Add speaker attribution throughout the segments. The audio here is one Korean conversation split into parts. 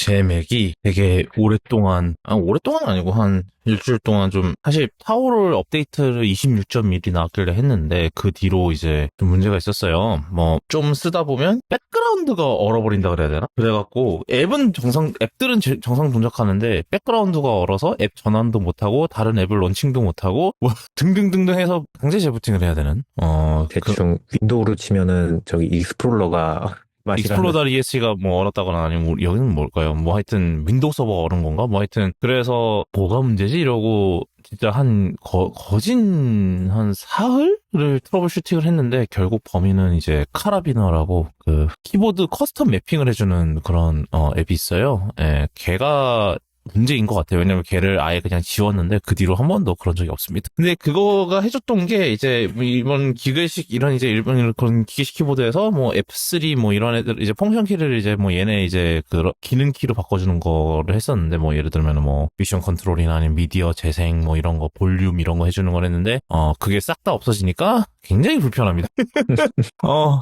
Speaker 1: 제 맥이 되게 오랫동안, 오랫동안 아니고 한 일주일 동안 좀, 사실 타오를 업데이트를 26.1이 나왔길래 했는데, 그 뒤로 이제 좀 문제가 있었어요. 뭐, 좀 쓰다 보면, 백그라운드가 얼어버린다 그래야 되나? 그래갖고, 앱들은 정상 동작하는데, 백그라운드가 얼어서 앱 전환도 못하고, 다른 앱을 런칭도 못하고, 뭐, 등등등등 해서 강제 재부팅을 해야 되는,
Speaker 2: 대충 윈도우로 치면은 저기 익스플로러가 맛이라는.
Speaker 1: 익스플로더 ESC가 뭐 얼었다거나 아니면 여기는 뭘까요? 뭐 하여튼 윈도우 서버가 얼은 건가? 뭐 하여튼 그래서 뭐가 문제지? 이러고 진짜 거진 한 사흘을 트러블 슈팅을 했는데 결국 범인은 이제 카라비너라고 그 키보드 커스텀 매핑을 해주는 그런 앱이 있어요. 예, 걔가 문제인 것 같아요. 왜냐면 걔를 아예 그냥 지웠는데 그 뒤로 한 번도 그런 적이 없습니다. 근데 그거가 해줬던 게 이제 뭐 이번 기계식 이런 이제 일본 그런 기계식 키보드에서 뭐 F3 뭐 이런 애들 이제 펑션 키를 이제 뭐 얘네 이제 그 기능 키로 바꿔주는 거를 했었는데 뭐 예를 들면 뭐 미션 컨트롤이나 아니면 미디어 재생 뭐 이런 거 볼륨 이런 거 해주는 걸 했는데 그게 싹 다 없어지니까 굉장히 불편합니다.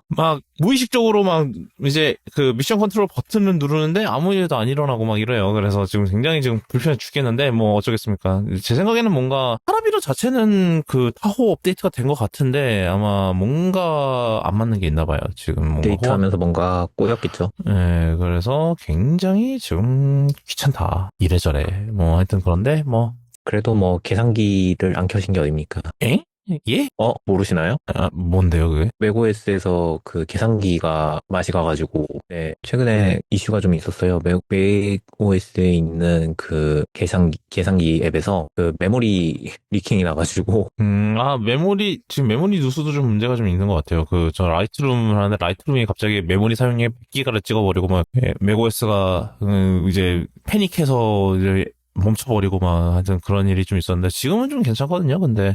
Speaker 1: 막 무의식적으로 막 이제 그 미션 컨트롤 버튼을 누르는데 아무 일도 안 일어나고 막 이래요. 그래서 지금 굉장히 지금 불편해 죽겠는데 뭐 어쩌겠습니까. 제 생각에는 뭔가 파라비로 자체는 그 타호 업데이트가 된 것 같은데 아마 뭔가 안 맞는 게 있나 봐요. 지금 뭔가
Speaker 2: 데이트하면서 뭔가 꼬였겠죠.
Speaker 1: 네, 그래서 굉장히 지금 귀찮다. 이래저래. 뭐 하여튼 그런데 뭐
Speaker 2: 그래도 뭐 계산기를 안 켜신 게 어딥니까?
Speaker 1: 엥? 예?
Speaker 2: 모르시나요?
Speaker 1: 뭔데요 그게?
Speaker 2: 맥OS에서 그 계산기가 맛이 가가지고, 네, 최근에 이슈가 좀 있었어요. 맥OS에 있는 그 계산기 앱에서 그 메모리 리킹이 나가지고,
Speaker 1: 지금 메모리 누수도 좀 문제가 좀 있는 것 같아요. 저 라이트룸을 하는데, 라이트룸이 갑자기 메모리 사용량에 100기가를 찍어버리고, 막, 맥OS가, 이제, 패닉해서, 이제, 멈춰버리고 막 하여튼 그런 일이 좀 있었는데 지금은 좀 괜찮거든요. 근데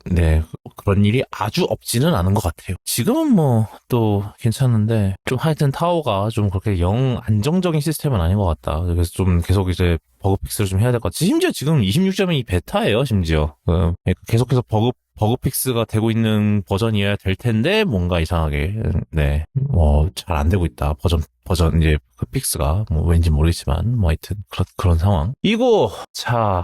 Speaker 1: 네 그런 일이 아주 없지는 않은 것 같아요. 지금은 뭐 또 괜찮은데 좀 하여튼 타워가 좀 그렇게 영 안정적인 시스템은 아닌 것 같다. 그래서 좀 계속 이제 버그 픽스를 좀 해야 될 것 같아. 심지어 지금 26.2 베타예요. 심지어 계속해서 버그 픽스가 되고 있는 버전이어야 될 텐데 뭔가 이상하게 네 뭐 잘 안 되고 있다. 버전 이제 그 픽스가 뭐 왠지 모르겠지만 뭐 하여튼 그런 상황. 이거 자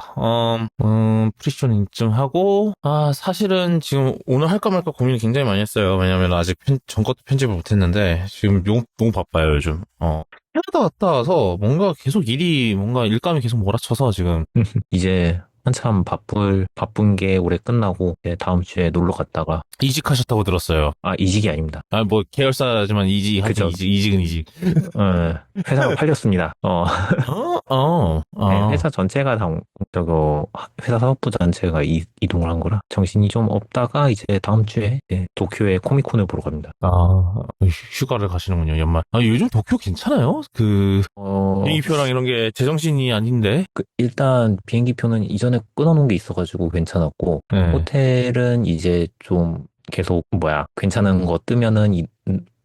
Speaker 1: 프리쇼 인증하고 사실은 지금 오늘 할까 말까 고민을 굉장히 많이 했어요. 왜냐면 아직 전 것도 편집을 못했는데 지금 너무 바빠요 요즘. 캐나다 갔다 와서 뭔가 계속 뭔가 일감이 계속 몰아쳐서 지금
Speaker 2: 이제 한참 바쁜 게 올해 끝나고, 이제 다음 주에 놀러 갔다가,
Speaker 1: 이직하셨다고 들었어요.
Speaker 2: 이직이 아닙니다.
Speaker 1: 뭐 계열사지만 하여튼
Speaker 2: 그죠.
Speaker 1: 이직은 이직.
Speaker 2: 회사가 팔렸습니다. 네, 회사 전체가 회사 사업부 전체가 이동을 한 거라 정신이 좀 없다가 이제 다음 주에 도쿄에 코미콘을 보러 갑니다.
Speaker 1: 휴가를 가시는군요, 연말. 요즘 도쿄 괜찮아요? 비행기표랑 이런 게 제정신이 아닌데?
Speaker 2: 일단 비행기표는 이전에 끊어놓은 게 있어가지고 괜찮았고,
Speaker 1: 네.
Speaker 2: 호텔은 이제 좀 계속 괜찮은 거 뜨면은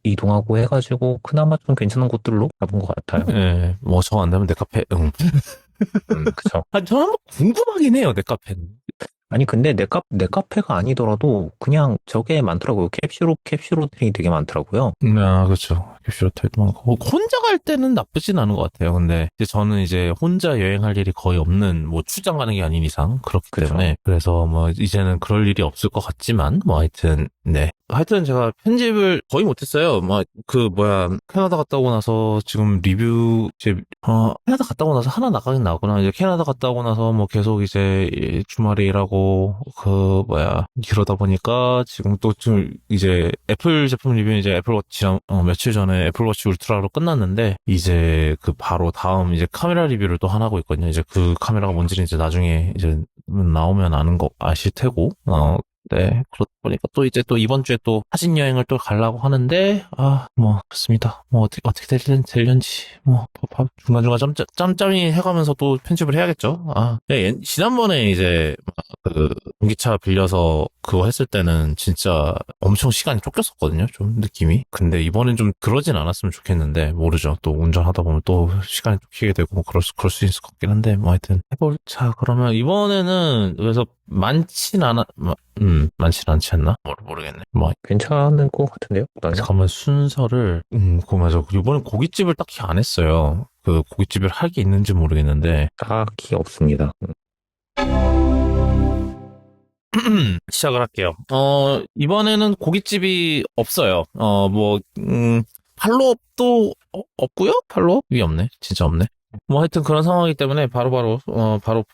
Speaker 2: 이동하고 해가지고 그나마 좀 괜찮은 곳들로 가본 것 같아요.
Speaker 1: 네, 뭐, 정 안 되면 내 카페, 응.
Speaker 2: 그쵸.
Speaker 1: 저는 한번 궁금하긴 해요, 내 카페는.
Speaker 2: 아니, 근데 내 카페가 아니더라도 그냥 저게 많더라고요. 캡슐 호텔이 되게 많더라고요.
Speaker 1: 그렇죠. 캡슐 호텔도 많고. 혼자 갈 때는 나쁘진 않은 것 같아요. 근데 이제 저는 이제 혼자 여행할 일이 거의 없는, 뭐, 출장 가는 게 아닌 이상, 그렇기
Speaker 2: 그쵸.
Speaker 1: 때문에. 그래서 뭐, 이제는 그럴 일이 없을 것 같지만, 뭐, 하여튼, 네. 하여튼 제가 편집을 거의 못했어요. 캐나다 갔다 오고 나서 지금 캐나다 갔다 오고 나서 하나 나가긴 나구나. 이제 캐나다 갔다 오고 나서 뭐 계속 이제 주말에 일하고, 이러다 보니까 지금 또 좀 이제 애플 제품 리뷰는 이제 애플워치랑, 며칠 전에 애플워치 울트라로 끝났는데, 이제 바로 다음 이제 카메라 리뷰를 또 하나 하고 있거든요. 이제 그 카메라가 뭔지는 이제 나중에 이제 나오면 아실 테고, 네. 그러다 보니까 또 이제 또 이번 주에 또 사진 여행을 또 가려고 하는데, 그렇습니다. 뭐 어떻게 될련지, 뭐, 중간중간 짬짬이 해가면서 또 편집을 해야겠죠. 네, 지난번에 이제, 전기차 빌려서 그거 했을 때는 진짜 엄청 시간이 쫓겼었거든요. 좀 느낌이. 근데 이번엔 좀 그러진 않았으면 좋겠는데, 모르죠. 또 운전하다 보면 또 시간이 쫓기게 되고, 뭐 그럴 수 있을 것 같긴 한데, 뭐 하여튼. 자, 그러면 이번에는, 그래서 많진 않지 않나? 모르겠네. 뭐,
Speaker 2: 괜찮은 것 같은데요?
Speaker 1: 잠깐만 순서를, 맞아. 이번엔 고깃집을 딱히 안 했어요. 그 고깃집을 할 게 있는지 모르겠는데
Speaker 2: 딱히 없습니다.
Speaker 1: 시작을 할게요. 이번에는 고깃집이 없어요. 팔로업도 없고요? 팔로업이 없네. 진짜 없네. 뭐 하여튼 그런 상황이기 때문에 바로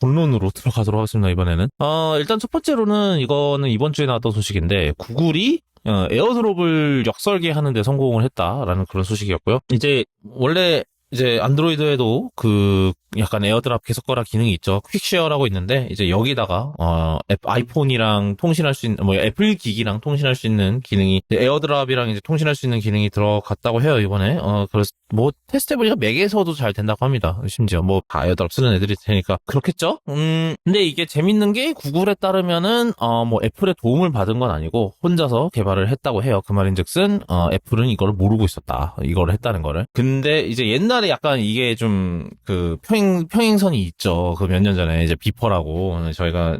Speaker 1: 본론으로 들어가도록 하겠습니다, 이번에는. 일단 첫 번째로는 이거는 이번 주에 나왔던 소식인데, 구글이 에어드롭을 역설계하는 데 성공을 했다라는 그런 소식이었고요. 이제 원래 이제 안드로이드에도 그 약간 에어드랍 계속거라 기능이 있죠. 퀵쉐어라고 있는데 이제 여기다가 아이폰이랑 통신할 수 있는 애플 기기랑 통신할 수 있는 기능이 에어드랍이랑 이제 통신할 수 있는 기능이 들어갔다고 해요, 이번에. 그래서 뭐 테스트 해보니까 맥에서도 잘 된다고 합니다. 심지어 뭐 다 에어드랍 쓰는 애들이 되니까 그렇겠죠. 근데 이게 재밌는 게 구글에 따르면은 뭐 애플의 도움을 받은 건 아니고 혼자서 개발을 했다고 해요. 그 말인즉슨 애플은 이거를 모르고 있었다. 이거를 했다는 거를. 근데 이제 옛날에 약간 이게 좀 그 평행선이 있죠. 그 몇 년 전에 이제 비퍼라고 저희가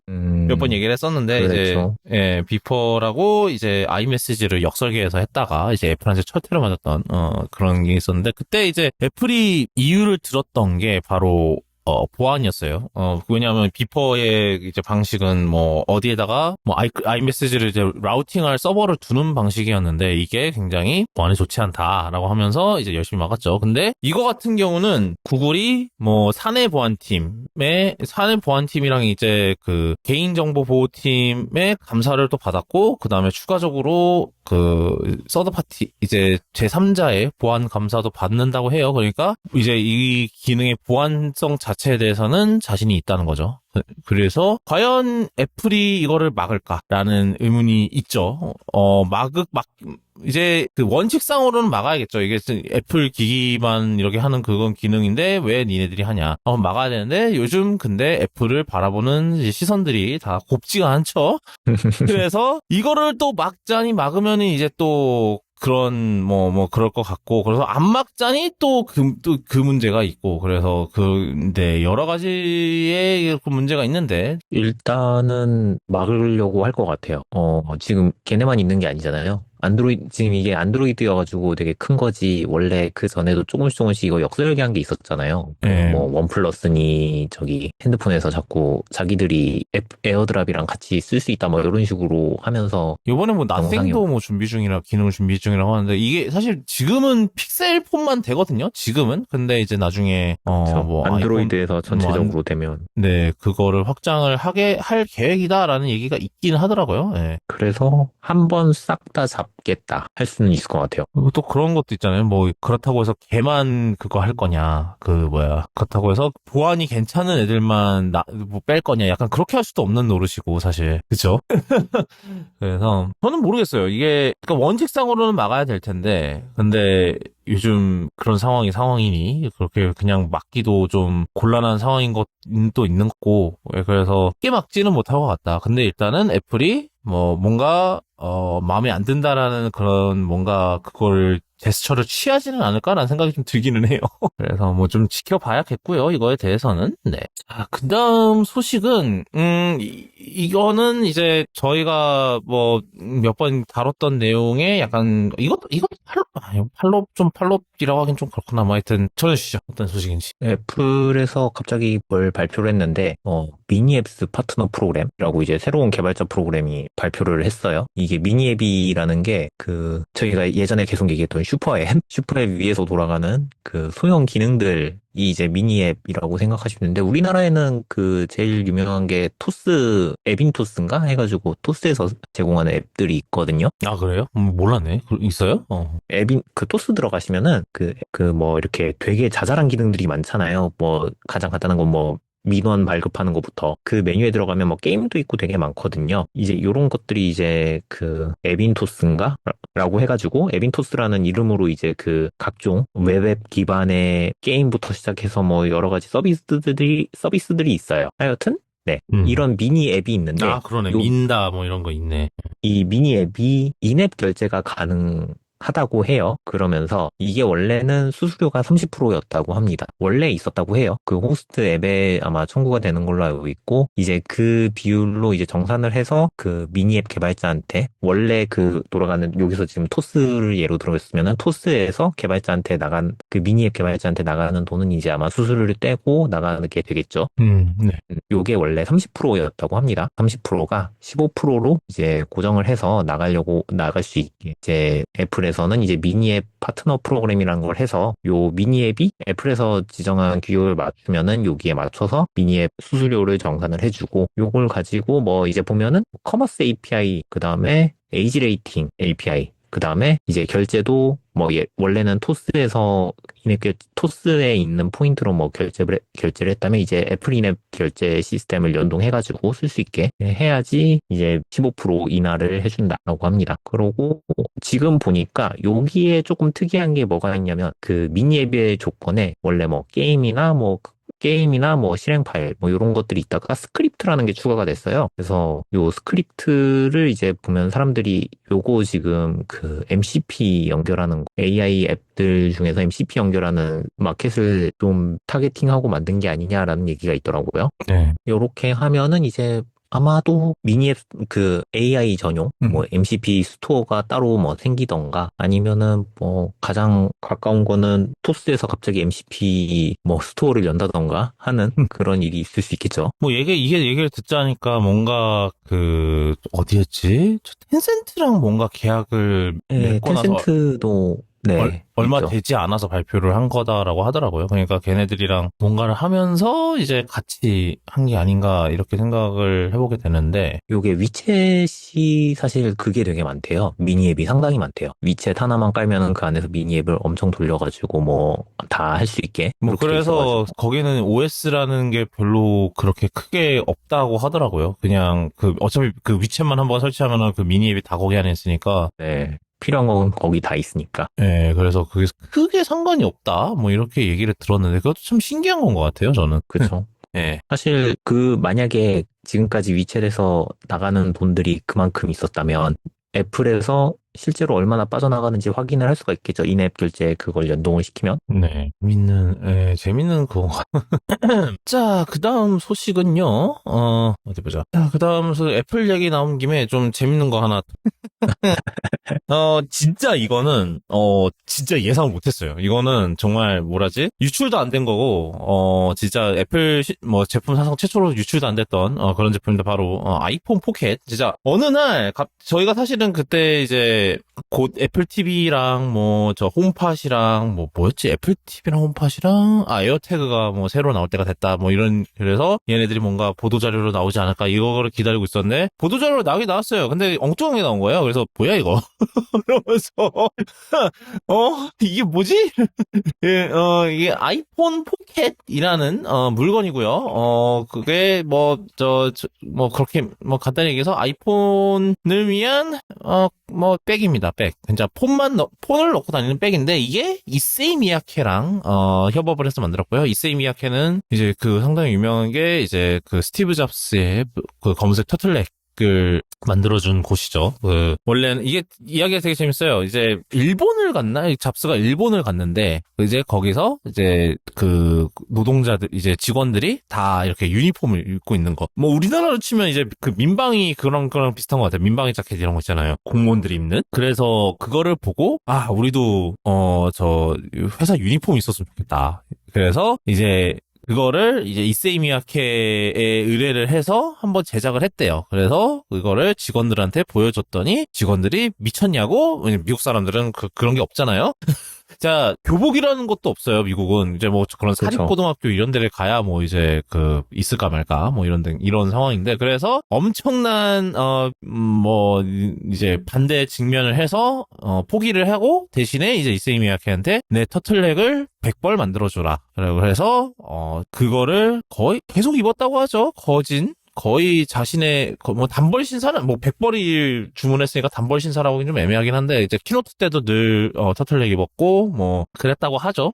Speaker 1: 몇 번 얘기를 했었는데
Speaker 2: 그렇죠.
Speaker 1: 이제 비퍼라고 이제 아이메시지를 역설계해서 했다가 이제 애플한테 철퇴를 맞았던 그런 게 있었는데 그때 이제 애플이 이유를 들었던 게 바로 보안이었어요. 왜냐하면 비퍼의 이제 방식은 뭐 어디에다가 뭐 아이메시지를 이제 라우팅할 서버를 두는 방식이었는데 이게 굉장히 보안이 좋지 않다라고 하면서 이제 열심히 막았죠. 근데 이거 같은 경우는 구글이 뭐 사내 보안팀이랑 이제 그 개인정보보호팀의 감사를 또 받았고 그 다음에 추가적으로 그 서드파티 이제 제3자의 보안 감사도 받는다고 해요. 그러니까 이제 이 기능의 보안성 자체에 대해서는 자신이 있다는 거죠. 그래서 과연 애플이 이거를 막을까라는 의문이 있죠. 이제 그 원칙상으로는 막아야겠죠. 이게 애플 기기만 이렇게 하는 그건 기능인데 왜 니네들이 하냐. 막아야 되는데 요즘 근데 애플을 바라보는 시선들이 다 곱지가 않죠. 그래서 이거를 또 막자니 막으면은 이제 또 그런 그럴 것 같고 그래서 안 막자니 또 그 문제가 있고 그래서 근데 여러 가지의 그 문제가 있는데
Speaker 2: 일단은 막으려고 할 것 같아요. 지금 걔네만 있는 게 아니잖아요. 지금 이게 안드로이드여가지고 되게 큰 거지. 원래 그 전에도 조금씩 이거 역설계한 게 있었잖아요.
Speaker 1: 예.
Speaker 2: 뭐 원플러스니 저기 핸드폰에서 자꾸 자기들이 에어드랍이랑 같이 쓸 수 있다 뭐 이런 식으로 하면서
Speaker 1: 요번에 뭐 나생도 뭐 기능을 준비 중이라고 하는데 이게 사실 지금은 픽셀 폰만 되거든요. 지금은. 근데 이제 나중에 뭐
Speaker 2: 안드로이드에서
Speaker 1: 아이폰,
Speaker 2: 전체적으로 되면
Speaker 1: 네, 그거를 확장을 할 계획이다라는 얘기가 있긴 하더라고요. 예.
Speaker 2: 그래서 한 번 싹 다 잡겠다 할 수는 있을 것 같아요.
Speaker 1: 그리고 또 그런 것도 있잖아요. 뭐 그렇다고 해서 걔만 그거 할 거냐. 그렇다고 해서 보안이 괜찮은 애들만 뭐 뺄 거냐. 약간 그렇게 할 수도 없는 노릇이고 사실. 그쵸? 그래서 저는 모르겠어요. 이게 그러니까 원칙상으로는 막아야 될 텐데 근데 요즘 그런 상황이니 그렇게 그냥 막기도 좀 곤란한 상황인 것도 있는 거고 그래서 쉽게 막지는 못할 것 같다. 근데 일단은 애플이 뭐 뭔가 마음에 안 든다라는 그런 뭔가 그걸 제스처를 취하지는 않을까라는 생각이 좀 들기는 해요. 그래서 뭐 좀 지켜봐야겠고요. 이거에 대해서는. 네. 자, 그 다음 소식은 이거는 이제 저희가 뭐 몇 번 다뤘던 내용에 약간 이거 팔롭이라고 하긴 좀 그렇구나. 뭐 하여튼 전해주시죠. 어떤 소식인지.
Speaker 2: 애플에서 갑자기 뭘 발표를 했는데, 미니앱스 파트너 프로그램이라고 이제 새로운 개발자 프로그램이 발표를 했어요. 이게 미니앱이라는 게 저희가 예전에 계속 얘기했던 슈퍼앱 위에서 돌아가는 그 소형 기능들이 이제 미니앱이라고 생각하시면 되는데, 우리나라에는 제일 유명한 게 에빈토스인가? 해가지고 토스에서 제공하는 앱들이 있거든요.
Speaker 1: 아, 그래요? 몰랐네. 있어요?
Speaker 2: 토스 들어가시면은, 뭐, 이렇게 되게 자잘한 기능들이 많잖아요. 뭐, 가장 간단한 건 뭐, 민원 발급하는 것부터 그 메뉴에 들어가면 뭐 게임도 있고 되게 많거든요. 이제 요런 것들이 이제 에빈토스인가? 라고 해가지고 에빈토스라는 이름으로 이제 각종 웹앱 기반의 게임부터 시작해서 뭐 여러 가지 서비스들이 있어요. 하여튼 네. 이런 미니 앱이 있는데
Speaker 1: 그러네. 민다 뭐 이런 거 있네.
Speaker 2: 이 미니 앱이 인앱 결제가 가능해요. 하다고 해요. 그러면서 이게 원래는 수수료가 30%였다고 합니다. 원래 있었다고 해요. 그 호스트 앱에 아마 청구가 되는 걸로 알고 있고, 이제 그 비율로 이제 정산을 해서 그 미니 앱 개발자한테 원래 그 돌아가는, 여기서 지금 토스를 예로 들었으면은 토스에서 개발자한테 나간, 그 미니 앱 개발자한테 나가는 돈은 이제 아마 수수료를 떼고 나가게 되겠죠.
Speaker 1: 네.
Speaker 2: 요게 원래 30%였다고 합니다. 30%가 15%로 이제 고정을 해서 나갈 수 있게. 이제 애플에서는 이제 미니 앱 파트너 프로그램이라는 걸 해서 요 미니 앱이 애플에서 지정한 규격을 맞추면은 여기에 맞춰서 미니 앱 수수료를 정산을 해주고, 요걸 가지고 뭐 이제 보면은 커머스 API, 그 다음에 에이지 레이팅 API, 그 다음에 이제 결제도 뭐 원래는 토스에서 토스에 있는 포인트로 뭐 결제를 했다면 이제 애플 인앱 결제 시스템을 연동해가지고 쓸 수 있게 해야지 이제 15% 인하를 해준다라고 합니다. 그러고 지금 보니까 여기에 조금 특이한 게 뭐가 있냐면 그 미니 앱의 조건에 원래 뭐 게임이나 뭐 실행 파일 뭐 이런 것들이 있다가 스크립트라는 게 추가가 됐어요. 그래서 요 스크립트를 이제 보면 사람들이 요거 지금 그 MCP 연결하는 AI 앱들 중에서 MCP 연결하는 마켓을 좀 타겟팅하고 만든 게 아니냐라는 얘기가 있더라고요.
Speaker 1: 네.
Speaker 2: 요렇게 하면은 이제 아마도 미니 앱 그 AI 전용 뭐 MCP 스토어가 따로 뭐 생기던가, 아니면은 뭐 가장 가까운 거는 토스에서 갑자기 MCP 뭐 스토어를 연다던가 하는 그런 일이 있을 수 있겠죠.
Speaker 1: 뭐 이게 얘기를 듣자니까 뭔가 그 어디였지? 텐센트랑 뭔가 계약을
Speaker 2: 네,
Speaker 1: 맺고 나서
Speaker 2: 텐센트도 네,
Speaker 1: 얼마
Speaker 2: 있죠.
Speaker 1: 되지 않아서 발표를 한 거다라고 하더라고요. 그러니까 걔네들이랑 뭔가를 하면서 이제 같이 한 게 아닌가 이렇게 생각을 해보게 되는데,
Speaker 2: 요게 위챗이 사실 그게 되게 많대요. 미니 앱이 상당히 많대요. 위챗 하나만 깔면은 그 안에서 미니 앱을 엄청 돌려가지고 뭐 다 할 수 있게
Speaker 1: 뭐
Speaker 2: 그렇게 돼
Speaker 1: 그래서
Speaker 2: 있어가지고.
Speaker 1: 거기는 OS라는 게 별로 그렇게 크게 없다고 하더라고요. 그냥 그 어차피 그 위챗만 한번 설치하면은 그 미니 앱이 다 거기 안에 있으니까.
Speaker 2: 네. 필요한 건 거기 다 있으니까.
Speaker 1: 예, 그래서 그게 크게 상관이 없다, 뭐 이렇게 얘기를 들었는데, 그것도 참 신기한 건 것 같아요, 저는.
Speaker 2: 그쵸.
Speaker 1: 예.
Speaker 2: 사실 만약에 지금까지 위챗에서 나가는 돈들이 그만큼 있었다면 애플에서 실제로 얼마나 빠져나가는지 확인을 할 수가 있겠죠. 인앱 결제 그걸 연동을 시키면.
Speaker 1: 네. 재밌는 그거. 자, 그 다음 소식은요, 어디 보자. 자, 그 다음 애플 얘기 나온 김에 좀 재밌는 거 하나. 진짜 이거는, 진짜 예상을 못했어요. 이거는 정말, 뭐라지? 유출도 안 된 거고, 진짜 애플, 제품 사상 최초로 유출도 안 됐던, 그런 제품인데 바로, 아이폰 포켓. 진짜, 어느 날, 저희가 사실은 그때 이제, 곧 애플 TV랑 저 홈팟이랑 뭐였지? 애플 TV랑 홈팟이랑, 에어태그가 새로 나올 때가 됐다. 그래서 얘네들이 뭔가 보도자료로 나오지 않을까, 이거를 기다리고 있었는데, 보도자료로 나오긴 나왔어요. 근데 엉뚱하게 나온 거예요. 그래서, 뭐야, 이거? 그러면서, 이게 뭐지? 예, 이게 아이폰 포켓이라는, 물건이고요. 그게 그렇게, 간단히 얘기해서 아이폰을 위한, 백입니다, 백. 진짜 폰을 넣고 다니는 백인데, 이게 이세이 미야케랑, 협업을 해서 만들었고요. 이세이 미야케는 이제 그 상당히 유명한 게, 이제 그 스티브 잡스의 그 검은색 터틀넥, 을 만들어준 곳이죠. 원래는 이게 이야기가 되게 재밌어요. 이제 일본을 갔나? 잡스가 일본을 갔는데 이제 거기서 이제 그 노동자들, 이제 직원들이 다 이렇게 유니폼을 입고 있는 거. 우리나라로 치면 이제 그 민방위 그런 거랑 비슷한 것 같아요. 민방위 자켓 이런 거 있잖아요. 공무원들이 입는. 그래서 그거를 보고 우리도 저 회사 유니폼 있었으면 좋겠다. 그래서 이제 그거를 이제 이세이 미야케에 의뢰를 해서 한번 제작을 했대요. 그래서 그거를 직원들한테 보여줬더니 직원들이 미쳤냐고? 왜냐면 미국 사람들은 그런 게 없잖아요. 자, 교복이라는 것도 없어요, 미국은. 이제 그런 사립고등학교 이런 데를 가야 이제 있을까 말까, 이런 상황인데, 그래서 엄청난, 이제 반대 직면을 해서, 포기를 하고, 대신에 이제 이세이 미야케한테 내 터틀넥을 100벌 만들어줘라. 그래서, 그거를 거의 계속 입었다고 하죠. 거의 자신의 뭐 단벌 신사는 뭐 100벌이 주문했으니까 단벌 신사라고 하긴 좀 애매하긴 한데 이제 키노트 때도 늘 터틀넥 입었고 뭐 그랬다고 하죠.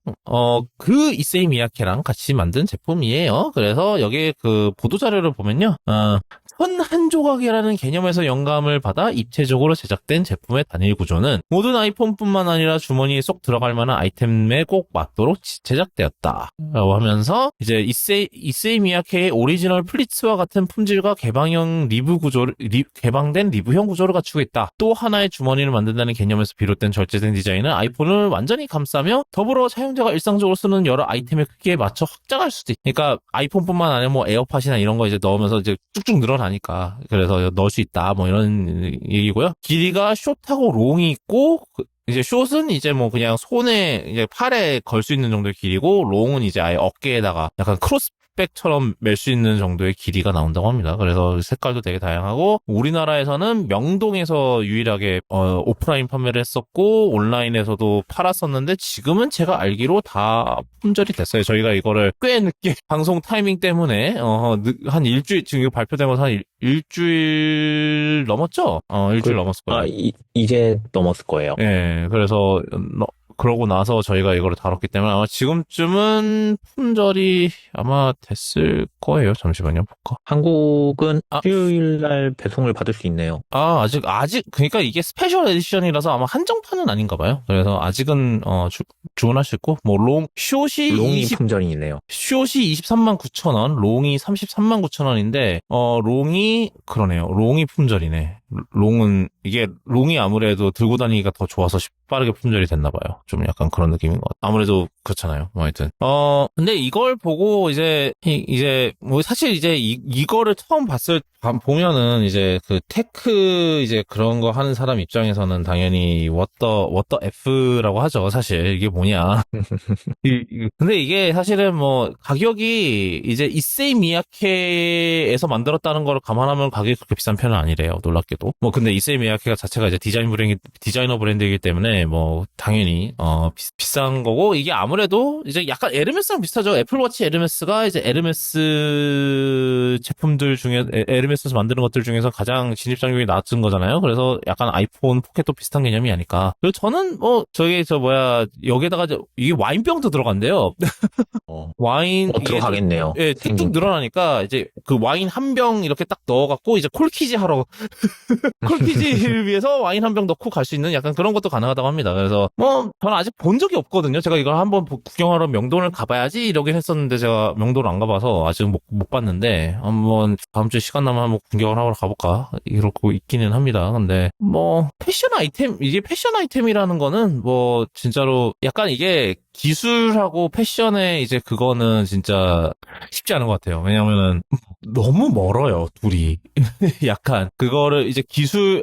Speaker 1: 그 이세이 미야케랑 같이 만든 제품이에요. 그래서 여기에 그 보도 자료를 보면요. 선 한 조각이라는 개념에서 영감을 받아 입체적으로 제작된 제품의 단일 구조는 모든 아이폰뿐만 아니라 주머니에 쏙 들어갈 만한 아이템에 꼭 맞도록 제작되었다. 라고 하면서 이제 이세이 미야케의 오리지널 플리츠와 같은 품질과 개방된 리브형 구조를 갖추고 있다. 또 하나의 주머니를 만든다는 개념에서 비롯된 절제된 디자인은 아이폰을 완전히 감싸며 더불어 사용자가 일상적으로 쓰는 여러 아이템의 크기에 맞춰 확장할 수도 있다. 그러니까 아이폰뿐만 아니라 뭐 에어팟이나 이런 거 이제 넣으면서 이제 쭉쭉 늘어나니까 그래서 넣을 수 있다 뭐 이런 얘기고요. 길이가 숏하고 롱이 있고 이제 숏은 이제 뭐 그냥 손에 이제 팔에 걸 수 있는 정도의 길이고 롱은 이제 아예 어깨에다가 약간 크로스백처럼 멜 수 있는 정도의 길이가 나온다고 합니다. 그래서 색깔도 되게 다양하고 우리나라에서는 명동에서 유일하게 오프라인 판매를 했었고 온라인에서도 팔았었는데 지금은 제가 알기로 다 품절이 됐어요. 저희가 이거를 꽤 늦게 방송 타이밍 때문에 한 일주일 지금 이거 발표된 건 한 일주일 넘었죠? 일주일 넘었을 거예요.
Speaker 2: 이제 넘었을 거예요.
Speaker 1: 예, 그래서 그러고 나서 저희가 이거를 다뤘기 때문에 아마 지금쯤은 품절이 아마 됐을 거예요. 잠시만요, 볼까?
Speaker 2: 한국은 수요일 날 배송을 받을 수 있네요.
Speaker 1: 아직, 그러니까 이게 스페셜 에디션이라서 아마 한정판은 아닌가 봐요. 그래서 아직은, 주문할 수 있고, 뭐,
Speaker 2: 롱이 품절이네요.
Speaker 1: 숏이 23만 9천 원, 롱이 33만 9천 원인데, 그러네요. 롱이 품절이네. 롱이 아무래도 들고 다니기가 더 좋아서 빠르게 품절이 됐나 봐요. 좀 약간 그런 느낌인 것 같아요. 아무래도 그렇잖아요. 뭐 하여튼. 근데 이걸 보고 뭐 사실 이제 이거를 처음 보면은 이제 그 테크 이제 그런 거 하는 사람 입장에서는 당연히 what the F라고 하죠. 사실 이게 뭐냐. 근데 이게 사실은 뭐 가격이 이제 이세이 미야케에서 만들었다는 걸 감안하면 가격이 그렇게 비싼 편은 아니래요. 놀랍게도. 뭐 근데 이세이 미야케가 자체가 이제 디자이너 브랜드이기 때문에 뭐 당연히 비싼 거고 이게 아무래도 이제 약간 에르메스랑 비슷하죠. 애플워치 에르메스가 이제 에르메스 제품들 중에 에르메스에서 만드는 것들 중에서 가장 진입장벽이 낮은 거잖아요. 그래서 약간 아이폰 포켓도 비슷한 개념이 아닐까. 그리고 저는 여기에다가 이게 와인병도 들어간대요. 와인
Speaker 2: 들어가겠네요.
Speaker 1: 예, 뚝뚝 늘어나니까 이제 그 와인 한 병 이렇게 딱 넣어갖고 이제 콜키지 하러 콜키지를 위해서 와인 한 병 넣고 갈 수 있는 약간 그런 것도 가능하다고 합니다. 그래서 뭐 저는 아직 본 적이 없거든요. 제가 이걸 한번 구경하러 명동을 가봐야지 이러긴 했었는데 제가 명동을 안 가봐서 아직 못 봤는데 한번 다음 주에 시간 나면 한번 구경을 하러 가볼까 이러고 있기는 합니다. 근데 뭐 이게 패션 아이템이라는 거는 뭐 진짜로 약간 이게 기술하고 패션의 이제 그거는 진짜 쉽지 않은 것 같아요. 왜냐면은 너무 멀어요, 둘이. 약간 그거를 이제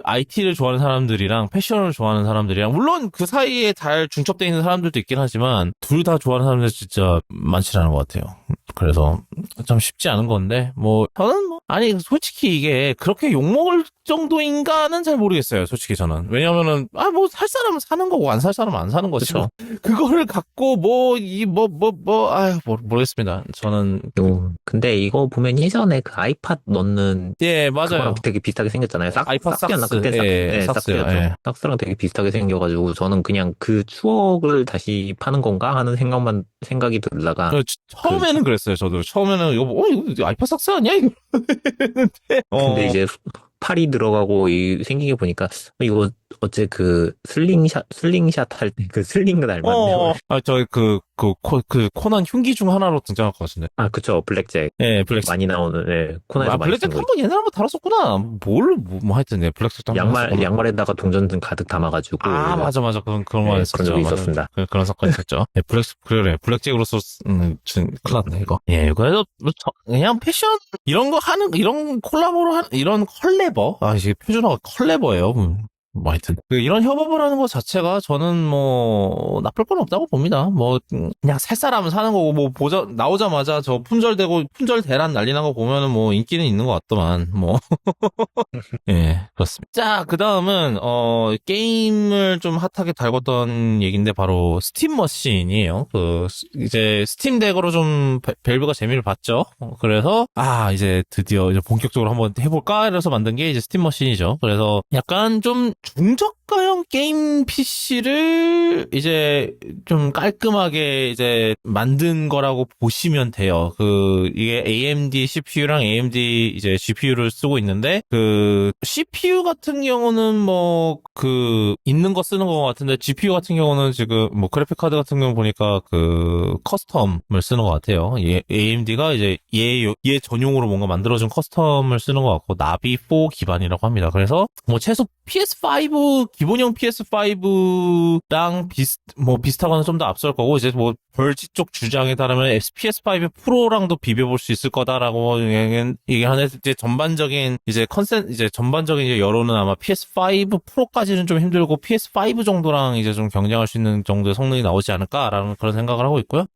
Speaker 1: IT를 좋아하는 사람들이랑 패션을 좋아하는 사람들이랑 물론 그 사이에 잘 중첩되어 있는 사람들도 있긴 하지만 둘 다 좋아하는 사람들 진짜 많지 않은 것 같아요. 그래서 참 쉽지 않은 건데 뭐 저는 아니 솔직히 이게 그렇게 욕먹을 정도인가는 잘 모르겠어요. 솔직히 저는. 왜냐면은 뭐 살 사람은 사는 거고 안 살 사람은 안 사는 거죠. 그거를 갖고 모르겠습니다. 저는
Speaker 2: 근데 이거 보면 예전에 그 아이팟 넣는
Speaker 1: 예, 맞아요.
Speaker 2: 그거랑 되게 비슷하게 생겼잖아요.
Speaker 1: 아이팟
Speaker 2: 삭스였나?
Speaker 1: 삭스.
Speaker 2: 그때
Speaker 1: 예,
Speaker 2: 삭스였죠.
Speaker 1: 삭스요. 예.
Speaker 2: 삭스랑 되게 비슷하게 생겨가지고 저는 그냥 그 추억을 다시 파는 건가 하는 생각이 들다가
Speaker 1: 처음에는 그랬어요. 저도 처음에는 이거 아이팟 삭스 아니야 이거.
Speaker 2: 근데 이제 팔이 들어가고 생긴 게 보니까 이거 어째 그 슬링샷 할 때 그 슬링을 닮았네요.
Speaker 1: 코난 흉기 중 하나로 등장할 것 같은데.
Speaker 2: 그쵸. 블랙잭.
Speaker 1: 예, 블랙잭.
Speaker 2: 많이 나오는, 코난에서 많이
Speaker 1: 블랙잭 한번 옛날에 한번 다뤘었구나. 하여튼, 블랙잭
Speaker 2: 양말에다가 동전등 가득 담아가지고.
Speaker 1: 맞아. 그런 말 했었죠.
Speaker 2: 그런 적이 있었습니다.
Speaker 1: 그런 사건이 있었죠. 예, 블랙잭으로서, 큰일 났네, 이거. 예, 그래서, 그냥 패션, 이런 콜라보로 이런 컬레버? 이게 표준어가 컬레버예요. 뭐 하여튼 이런 협업을 하는 것 자체가 저는 뭐 나쁠 건 없다고 봅니다. 뭐 그냥 살 사람은 사는 거고 뭐 보자 나오자마자 저 품절되고 품절 대란 난리 난 거 보면은 뭐 인기는 있는 것 같더만 뭐 예, 그렇습니다. 자, 그 다음은, 게임을 좀 핫하게 달궜던 얘기인데, 바로 스팀 머신이에요. 이제 스팀 덱으로 좀 밸브가 재미를 봤죠. 그래서, 이제 드디어 이제 본격적으로 한번 해볼까? 이래서 만든 게 이제 스팀 머신이죠. 그래서 약간 좀 중저가형 게임 PC를 이제 좀 깔끔하게 이제 만든 거라고 보시면 돼요. 이게 AMD CPU랑 AMD 이제 GPU를 쓰고 있는데, CPU 같은 경우는 있는 거 쓰는 거 같은데, GPU 같은 경우는 지금, 그래픽 카드 같은 경우 보니까 커스텀을 쓰는 것 같아요. AMD가 이제 얘 전용으로 뭔가 만들어준 커스텀을 쓰는 것 같고, 나비 4 기반이라고 합니다. 그래서, 최소 PS5, 기본형 PS5랑 비슷하거나 좀 더 앞설 거고, 이제 벌지 쪽 주장에 따르면 PS5 프로랑도 비벼볼 수 있을 거다라고 얘기하는데, 이제 전반적인 이제 여론은 아마 PS5 프로까지는 좀 힘들고 PS5 정도랑 이제 좀 경쟁할 수 있는 정도의 성능이 나오지 않을까라는 그런 생각을 하고 있고요.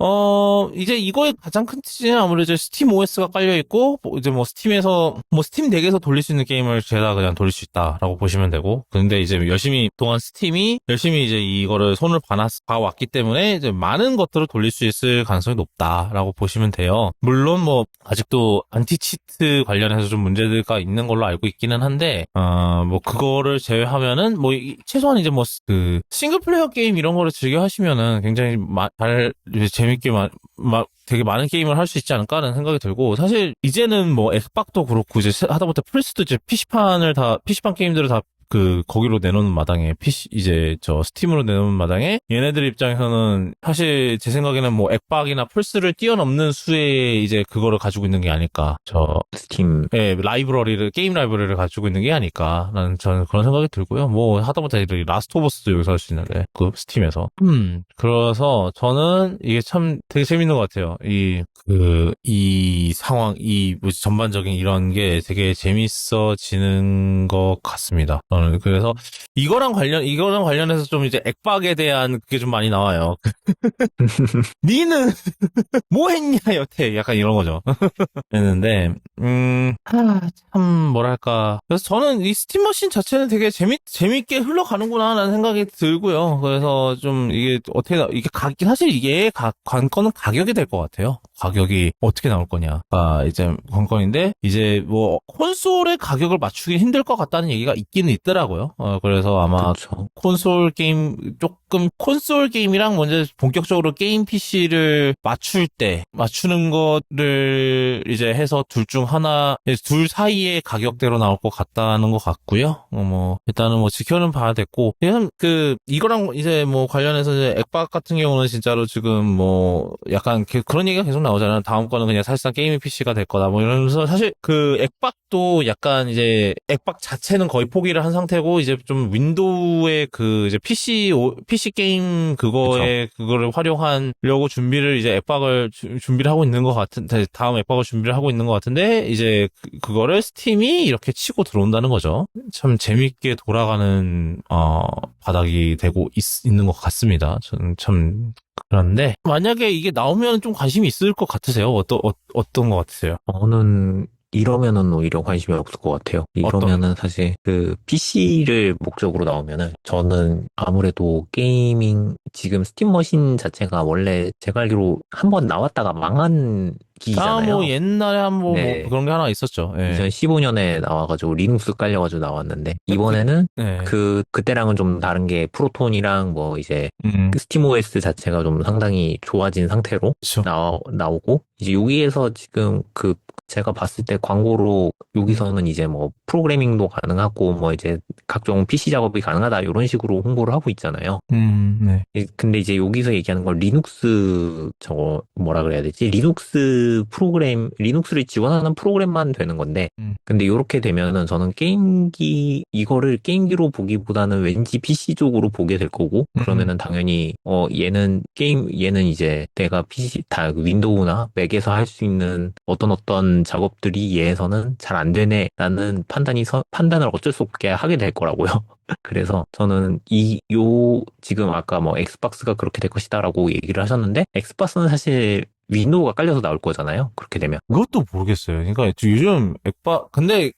Speaker 1: 이제 이거의 가장 큰 특징은 아무래도 이제 스팀 OS가 깔려 있고, 이제 스팀 덱에서 돌릴 수 있는 게임을 제가 그냥 돌릴 수 있다라고 보시면 되고, 근데 이제 스팀이 열심히 이제 이거를 손을 봐왔기 때문에 이제 많은 것들을 돌릴 수 있을 가능성이 높다라고 보시면 돼요. 물론 아직도 안티치트 관련해서 좀 문제가 있는 걸로 알고 있기는 한데, 그거를 제외하면은, 최소한 이제 싱글플레이어 게임 이런 거를 즐겨 하시면은 굉장히 재밌게 되게 많은 게임을 할 수 있지 않을까 하는 생각이 들고, 사실 이제는 엑박도 그렇고 이제 하다못해 플스도 이제 PC판 게임들을 다 거기로 내놓는 마당에, 스팀으로 내놓는 마당에, 얘네들 입장에서는, 사실, 제 생각에는 엑박이나 플스를 뛰어넘는 수의, 이제, 그거를 가지고 있는 게 아닐까.
Speaker 2: 스팀.
Speaker 1: 예, 게임 라이브러리를 가지고 있는 게 아닐까. 저는 그런 생각이 들고요. 하다못해, 라스트 오브 어스도 여기서 할 수 있는데, 스팀에서. 그래서, 저는, 이게 참 되게 재밌는 것 같아요. 이 상황, 전반적인 이런 게 되게 재밌어지는 것 같습니다. 그래서 이거랑 관련해서 좀 이제 액박에 대한 그게 좀 많이 나와요. 니는 뭐 했냐 여태 약간 이런 거죠. 했는데 참 뭐랄까. 그래서 저는 이 스팀 머신 자체는 되게 재밌게 흘러가는구나라는 생각이 들고요. 그래서 좀 이게 사실 이게 관건은 가격이 될 것 같아요. 가격이 어떻게 나올 거냐. 이제 관건인데 이제 콘솔의 가격을 맞추기 힘들 것 같다는 얘기가 있기는 있더라고요. 그래서 아마
Speaker 2: 그쵸.
Speaker 1: 콘솔 게임이랑 먼저 본격적으로 게임 PC를 맞추는 거를 이제 해서 둘 사이의 가격대로 나올 것 같다는 것 같고요. 일단은 지켜는 봐야 됐고, 그냥 이거랑 이제 관련해서 이제 액박 같은 경우는 진짜로 지금 약간 그런 얘기가 계속 나오잖아요. 다음 거는 그냥 사실상 게이밍 PC가 될 거다. 이러면서 사실 액박도 약간 이제 액박 자체는 거의 포기를 한 상태고, 이제 좀 윈도우의 이제 PC 게임 그거를 활용하려고 준비를 하고 있는 것 같은데, 다음 액박을 준비를 하고 있는 것 같은데, 이제 그거를 스팀이 이렇게 치고 들어온다는 거죠. 참 재밌게 돌아가는, 바닥이 되고 있는 것 같습니다. 저는 참, 그런데, 만약에 이게 나오면 좀 관심이 있을 것 같으세요? 어떤 것 같으세요?
Speaker 2: 저는 이러면은 오히려 관심이 없을 것 같아요. 이러면은 사실 PC를 목적으로 나오면은 저는 아무래도 지금 스팀 머신 자체가 원래 제가 알기로 한번 나왔다가 망한 기기잖아요.
Speaker 1: 옛날에 한번
Speaker 2: 네.
Speaker 1: 그런 게 하나 있었죠. 예.
Speaker 2: 2015년에 나와가지고 리눅스 깔려가지고 나왔는데 이번에는
Speaker 1: 네.
Speaker 2: 그때랑은 좀 다른 게 프로톤이랑 이제 스팀 OS 자체가 좀 상당히 좋아진 상태로
Speaker 1: 그쵸.
Speaker 2: 나오고 이제 여기에서 지금 제가 봤을 때 광고로 여기서는 이제 프로그래밍도 가능하고 이제 각종 PC 작업이 가능하다 이런 식으로 홍보를 하고 있잖아요.
Speaker 1: 네.
Speaker 2: 근데 이제 여기서 얘기하는 건 리눅스 뭐라 그래야 되지? 리눅스를 지원하는 프로그램만 되는 건데 근데 이렇게 되면은 저는 이거를 게임기로 보기보다는 왠지 PC 쪽으로 보게 될 거고 그러면은 당연히 얘는 이제 내가 PC 윈도우나 맥에서 할 수 있는 어떤 그런 작업들이 얘에서는 잘 안 되네라는 판단을 어쩔 수 없게 하게 될 거라고요. 그래서 저는 지금 아까 뭐 엑스박스가 그렇게 될 것이다라고 얘기를 하셨는데, 엑스박스는 사실 윈도우가 깔려서 나올 거잖아요. 그렇게 되면.
Speaker 1: 그것도 모르겠어요. 그러니까 요즘 근데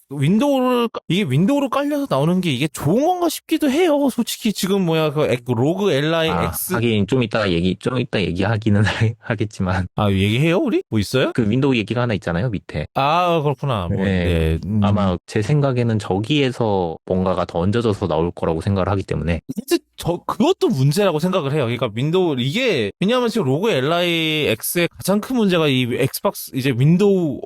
Speaker 1: 이게 윈도우로 깔려서 나오는 게 이게 좋은 건가 싶기도 해요. 솔직히 지금 로그 li x.
Speaker 2: 하긴 좀 이따 얘기하기는 하겠지만.
Speaker 1: 얘기해요, 우리? 뭐 있어요?
Speaker 2: 그 윈도우 얘기가 하나 있잖아요, 밑에.
Speaker 1: 그렇구나.
Speaker 2: 네. 아마 제 생각에는 저기에서 뭔가가 더 얹어져서 나올 거라고 생각을 하기 때문에.
Speaker 1: 이제 그것도 문제라고 생각을 해요. 그러니까 왜냐하면 지금 로그 LIX의 가장 큰 문제가 이 엑스박스, 이제 윈도우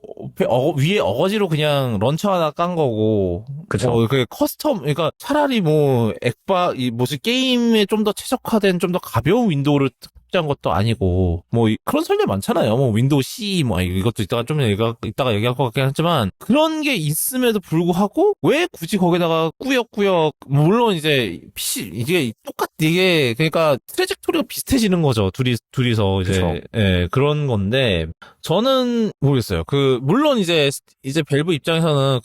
Speaker 1: 위에 어거지로 그냥 런처 하나 깐 거고.
Speaker 2: 그쵸.
Speaker 1: 그 그러니까 차라리 무슨 게임에 좀 더 최적화된, 좀 더 가벼운 윈도우를 한 것도 아니고, 그런 설명 많잖아요. 윈도우 C, 이것도 이따가 얘기할 것 같긴 하지만, 그런 게 있음에도 불구하고, 왜 굳이 거기다가 꾸역꾸역, 물론 이제, 그러니까, 트래젝토리가 비슷해지는 거죠. 둘이서, 이제, 예, 그런 건데, 저는, 모르겠어요. 물론 이제 밸브 입장에서는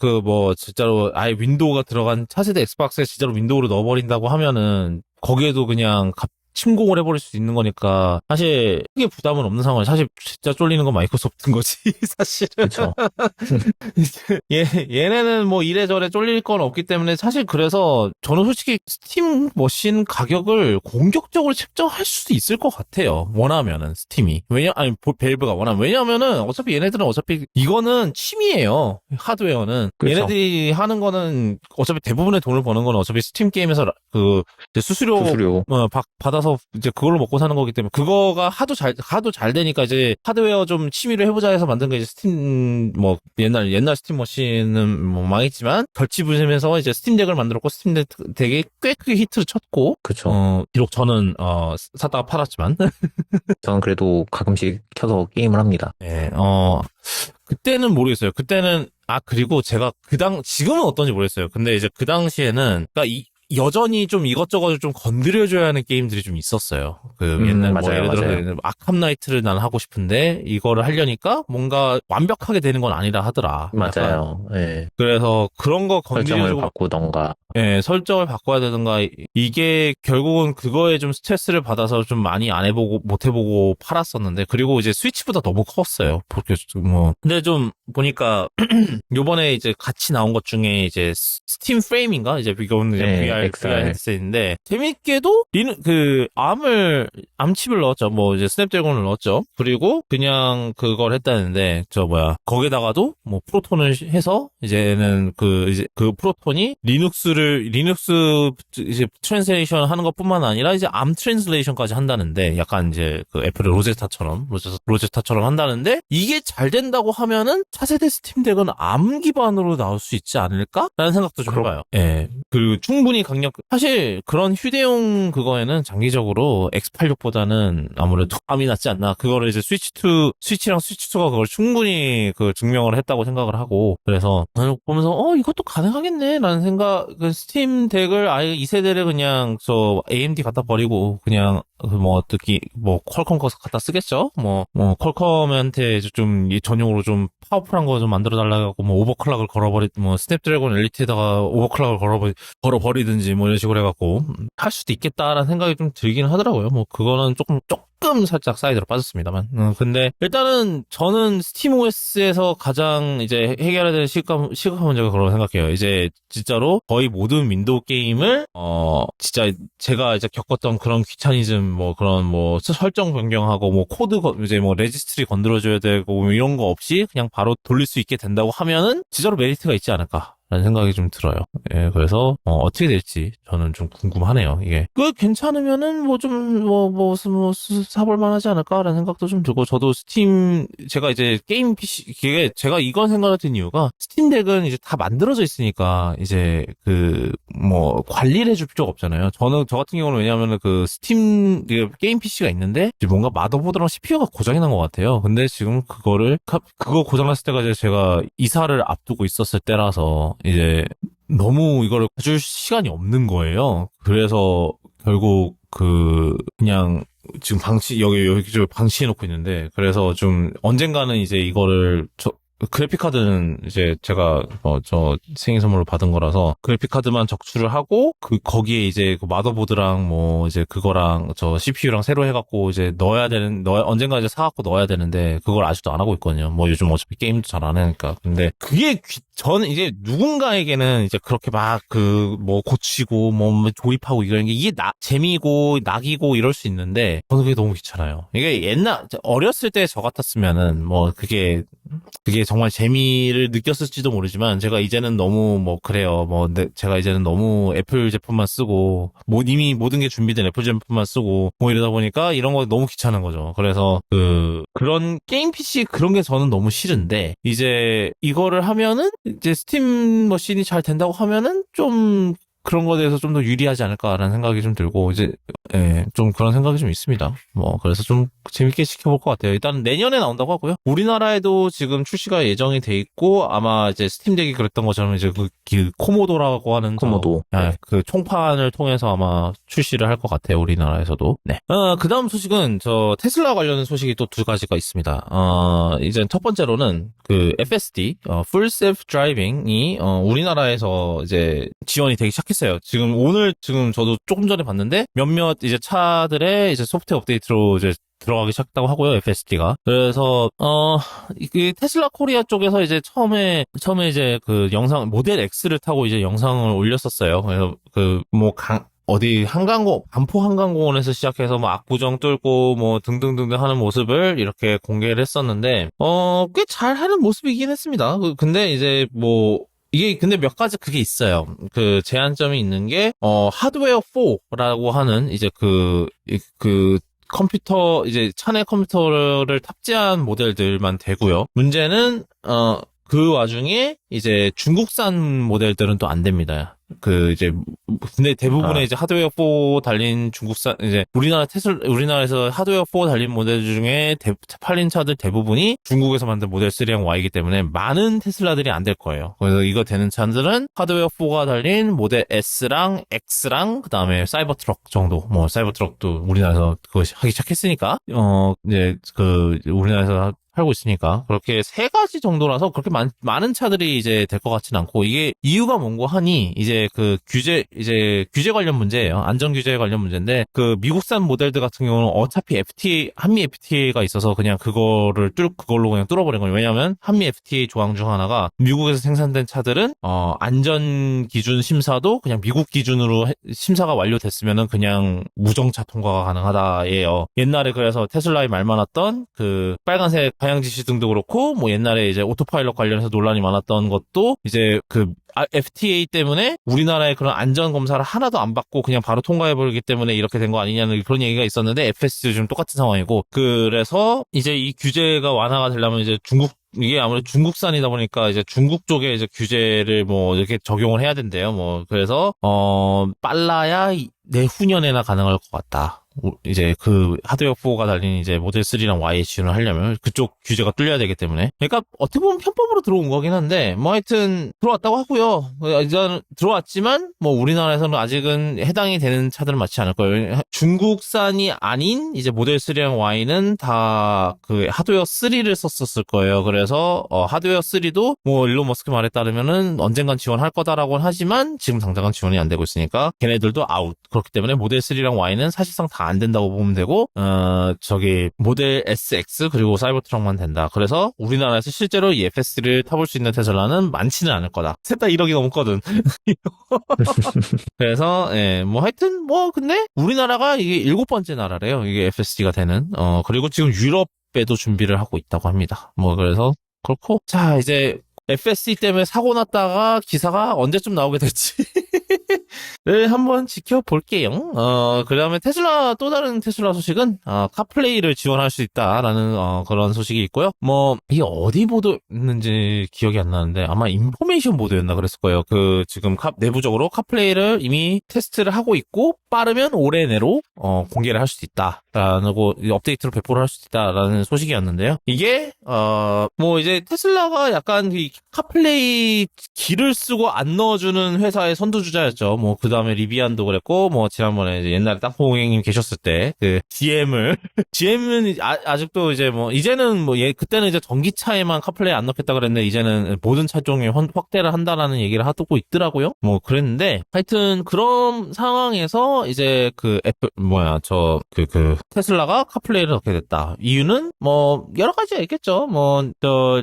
Speaker 1: 진짜로 아예 윈도우가 들어간 차세대 엑스박스에 진짜로 윈도우를 넣어버린다고 하면은, 거기에도 그냥 침공을 해버릴 수 있는 거니까 사실 크게 부담은 없는 상황이 사실 진짜 쫄리는 건 마이크로소프트인 거지 사실은.
Speaker 2: 그렇죠.
Speaker 1: 얘네는 이래저래 쫄릴 건 없기 때문에 사실 그래서 저는 솔직히 스팀 머신 가격을 공격적으로 책정할 수도 있을 것 같아요. 원하면은 스팀이 밸브가 원하면. 왜냐하면은 어차피 얘네들은 이거는 취미예요. 하드웨어는.
Speaker 2: 그렇죠.
Speaker 1: 얘네들이 하는 거는 어차피 대부분의 돈을 버는 거는 어차피 스팀 게임에서 수수료 받아서 이제 그걸로 먹고 사는 거기 때문에 그거가 하도 잘 되니까 이제 하드웨어 좀 취미로 해보자 해서 만든 게 이제 스팀 옛날 스팀 머신은 망했지만 결집을 이제 스팀덱을 만들었고 스팀덱이 꽤 크게 히트를 쳤고.
Speaker 2: 그쵸.
Speaker 1: 비록 저는 샀다가 팔았지만
Speaker 2: 저는 그래도 가끔씩 켜서 게임을 합니다.
Speaker 1: 네, 그때는 모르겠어요. 그때는 그리고 제가 지금은 어떤지 모르겠어요. 근데 이제 그 당시에는 그러니까 여전히 좀 이것저것 좀 건드려줘야 하는 게임들이 좀 있었어요. 옛날
Speaker 2: 맞아요,
Speaker 1: 예를 들어
Speaker 2: 맞아요.
Speaker 1: 아캄 나이트를 난 하고 싶은데 이거를 하려니까 뭔가 완벽하게 되는 건 아니라 하더라.
Speaker 2: 맞아요. 예.
Speaker 1: 그래서 그런 거
Speaker 2: 설정을
Speaker 1: 건드려주고
Speaker 2: 바꾸던가.
Speaker 1: 예, 설정을 바꿔야 되든가, 이게 결국은 그거에 좀 스트레스를 받아서 좀 많이 못 해보고 팔았었는데, 그리고 이제 스위치보다 너무 컸어요. 근데 좀 보니까, 요번에 이제 같이 나온 것 중에 이제 스팀 프레임인가? 이제 이거는 VR 헤드셋인데, 재밌게도, 암칩을 넣었죠. 이제 스냅드래곤을 넣었죠. 그리고 그냥 그걸 했다는데, 거기다가도 프로톤을 해서, 이제는 그 프로톤이 리눅스 이제 트랜슬레이션 하는 것뿐만 아니라 이제 암 트랜슬레이션까지 한다는데 약간 이제 애플의 로제스타처럼 한다는데 이게 잘 된다고 하면은 차세대 스팀덱은 암 기반으로 나올 수 있지 않을까라는 생각도 좀 해봐요. 예. 그리고 충분히 사실 그런 휴대용 그거에는 장기적으로 X86보다는 아무래도 암이 낫지 않나. 그거를 이제 스위치랑 스위치2가 그걸 충분히 증명을 했다고 생각을 하고, 그래서 보면서 이것도 가능하겠네라는 생각. 스팀 덱을 아예 2세대를 그냥 AMD 갖다 버리고 그냥 특히 퀄컴 거 갖다 쓰겠죠. 퀄컴한테 좀 전용으로 좀 파워풀한 거 좀 만들어 달라고 오버클럭을 스냅드래곤 엘리트에다가 오버클럭을 걸어버리든지 이런 식으로 해갖고 할 수도 있겠다라는 생각이 좀 들긴 하더라고요. 그거는 조금 살짝 사이드로 빠졌습니다만. 근데 일단은 저는 스팀 OS에서 가장 이제 해결해야 될 시급한 문제가 그런 생각해요. 이제 진짜로 거의 모든 윈도우 게임을 진짜 제가 이제 겪었던 그런 귀차니즘 그런 설정 변경하고 코드 이제 레지스트리 건드려줘야 되고 이런 거 없이 그냥 바로 돌릴 수 있게 된다고 하면은 진짜로 메리트가 있지 않을까 라는 생각이 좀 들어요. 예, 그래서 어떻게 될지 저는 좀 궁금하네요. 이게 괜찮으면은 사볼 만하지 않을까라는 생각도 좀 들고, 저도 제가 이제 게임 PC 제가 이건 생각을 든 이유가 스팀덱은 이제 다 만들어져 있으니까 이제 관리를 해줄 필요가 없잖아요. 저 같은 경우는 왜냐하면은 스팀 게임 PC가 있는데 뭔가 마더보드랑 CPU가 고장이 난 것 같아요. 근데 지금 그거 고장났을 때가 이제 제가 이사를 앞두고 있었을 때라서 이제 너무 이거를 해줄 시간이 없는 거예요. 그래서 결국 그냥 지금 여기 방치해놓고 있는데, 그래서 좀 언젠가는 이제 이거를 그래픽카드는 이제 제가 저 생일 선물로 받은 거라서 그래픽카드만 적출을 하고 거기에 이제 그 마더보드랑 뭐 이제 그거랑 저 CPU랑 새로 해갖고 이제 언젠가 이제 사갖고 넣어야 되는데 그걸 아직도 안 하고 있거든요. 뭐 요즘 어차피 게임도 잘 안 하니까. 근데 그게 저는 이제 누군가에게는 이제 그렇게 막 뭐 고치고 뭐 조립하고 이런 게 이게 재미고 낙이고 이럴 수 있는데 저는 그게 너무 귀찮아요. 이게 어렸을 때 저 같았으면은 뭐 그게 정말 재미를 느꼈을지도 모르지만 제가 이제는 너무 뭐 그래요. 제가 이제는 너무 애플 제품만 쓰고 이미 모든 게 준비된 애플 제품만 쓰고 뭐 이러다 보니까 이런 거 너무 귀찮은 거죠. 그래서 그런 게임 PC 그런 게 저는 너무 싫은데 이제 이거를 하면은 이제 스팀 머신이 잘 된다고 하면은 좀 그런 거에 대해서 좀 더 유리하지 않을까라는 생각이 좀 들고 이제 좀 그런 생각이 좀 있습니다. 뭐 그래서 좀 재밌게 지켜볼 것 같아요. 일단 내년에 나온다고 하고요. 우리나라에도 지금 출시가 예정이 돼 있고 아마 이제 스팀덱이 그랬던 것처럼 이제 그 코모도라고 하는
Speaker 2: 코모도.
Speaker 1: 그 총판을 통해서 아마 출시를 할 것 같아요. 우리나라에서도. 네. 그다음 소식은 저 테슬라 관련 소식이 또 두 가지가 있습니다. 이제 첫 번째로는 그 FSD Full Self Driving이 우리나라에서 이제 지원이 되기 시작했어요. 지금 저도 조금 전에 봤는데 몇몇 이제 차들의 이제 소프트웨어 업데이트로 이제 들어가기 시작했다고 하고요, FSD가. 그래서, 그 테슬라 코리아 쪽에서 이제 처음에 이제 그 영상, 모델 X를 타고 이제 영상을 올렸었어요. 그래서 반포 한강공원에서 시작해서 뭐 압구정 뚫고 뭐 등등등등 하는 모습을 이렇게 공개를 했었는데, 꽤 잘하는 모습이긴 했습니다. 근데 이제 이게 근데 몇 가지 그게 있어요. 그 제한점이 있는 게 하드웨어 4라고 하는 이제 컴퓨터 이제 차내 컴퓨터를 탑재한 모델들만 되고요. 문제는 그 와중에 이제 중국산 모델들은 또 안 됩니다. 근데 대부분의 이제 하드웨어 4 달린 중국산, 이제 우리나라에서 하드웨어 4 달린 모델 중에 팔린 차들 대부분이 중국에서 만든 모델 3랑 Y이기 때문에 많은 테슬라들이 안 될 거예요. 그래서 이거 되는 차들은 하드웨어 4가 달린 모델 S랑 X랑 그 다음에 사이버 트럭 정도, 뭐 사이버 트럭도 우리나라에서 그거 하기 시작했으니까, 이제 우리나라에서 팔고 있으니까 그렇게 세 가지 정도라서 그렇게 많은 차들이 이제 될 것 같진 않고 이게 이유가 뭔고 하니 이제 규제 관련 문제예요. 안전 규제 관련 문제인데 미국산 모델들 같은 경우는 어차피 한미 FTA가 있어서 그냥 그걸로 그냥 뚫어버린 거예요. 왜냐하면 한미 FTA 조항 중 하나가 미국에서 생산된 차들은 안전 기준 심사도 그냥 미국 기준으로 심사가 완료됐으면은 그냥 무정차 통과가 가능하다예요. 옛날에 그래서 테슬라에 말 많았던 빨간색 방향지시 등도 그렇고 뭐 옛날에 이제 오토파일럿 관련해서 논란이 많았던 것도 이제 FTA 때문에 우리나라의 그런 안전 검사를 하나도 안 받고 그냥 바로 통과해버리기 때문에 이렇게 된 거 아니냐는 그런 얘기가 있었는데 FS도 지금 똑같은 상황이고 그래서 이제 이 규제가 완화가 되려면 이제 이게 아무래도 중국산이다 보니까 이제 중국 쪽에 이제 규제를 뭐 이렇게 적용을 해야 된대요. 뭐 그래서 빨라야 내후년에나 가능할 것 같다. 이제 하드웨어 4가 달린 이제 모델 3랑 Y에 지원을 하려면 그쪽 규제가 뚫려야 되기 때문에. 그러니까 어떻게 보면 편법으로 들어온 거긴 한데 뭐 하여튼 들어왔다고 하고요. 이제 들어왔지만 뭐 우리나라에서는 아직은 해당이 되는 차들은 맞지 않을 거예요. 중국산이 아닌 이제 모델 3랑 Y는 다 하드웨어 3를 썼었을 거예요. 그래서 하드웨어 3도 뭐 일론 머스크 말에 따르면은 언젠간 지원할 거다라고는 하지만 지금 당장은 지원이 안 되고 있으니까 걔네들도 아웃. 그렇기 때문에 모델 3랑 Y는 사실상 다 안 된다고 보면 되고 모델 SX 그리고 사이버트럭만 된다. 그래서 우리나라에서 실제로 이 FSD를 타볼 수 있는 테슬라는 많지는 않을 거다. 셋 다 1억이 넘거든. 그래서 뭐 하여튼 뭐 근데 우리나라가 이게 7번째 나라래요. 이게 FSD가 되는. 그리고 지금 유럽에도 준비를 하고 있다고 합니다. 뭐 그래서 그렇고 자 이제 FSD 때문에 사고 났다가 기사가 언제쯤 나오게 될지 를 한번 지켜볼게요. 그 다음에 또 다른 테슬라 소식은, 카플레이를 지원할 수 있다라는, 그런 소식이 있고요. 이게 어디 보도였는지 기억이 안 나는데, 아마 인포메이션 보도였나 그랬을 거예요. 지금 내부적으로 카플레이를 이미 테스트를 하고 있고, 빠르면 올해 내로, 공개를 할 수 있다라고, 업데이트로 배포를 할 수 있다라는 소식이었는데요. 이게, 이제 테슬라가 약간 카플레이 기를 쓰고 안 넣어주는 회사의 선두주자였죠. 뭐 그 다음에 리비안도 그랬고 뭐 지난번에 이제 옛날에 땅콩행님 계셨을 때 그 GM은 아직도 이제 뭐 이제는 뭐 그때는 이제 전기차에만 카플레이 안 넣겠다 그랬는데 이제는 모든 차종에 확대를 한다라는 얘기를 하고 있더라고요. 뭐 그랬는데 하여튼 그런 상황에서 이제 그 애플 테슬라가 카플레이를 넣게 됐다. 이유는 뭐 여러 가지가 있겠죠. 뭐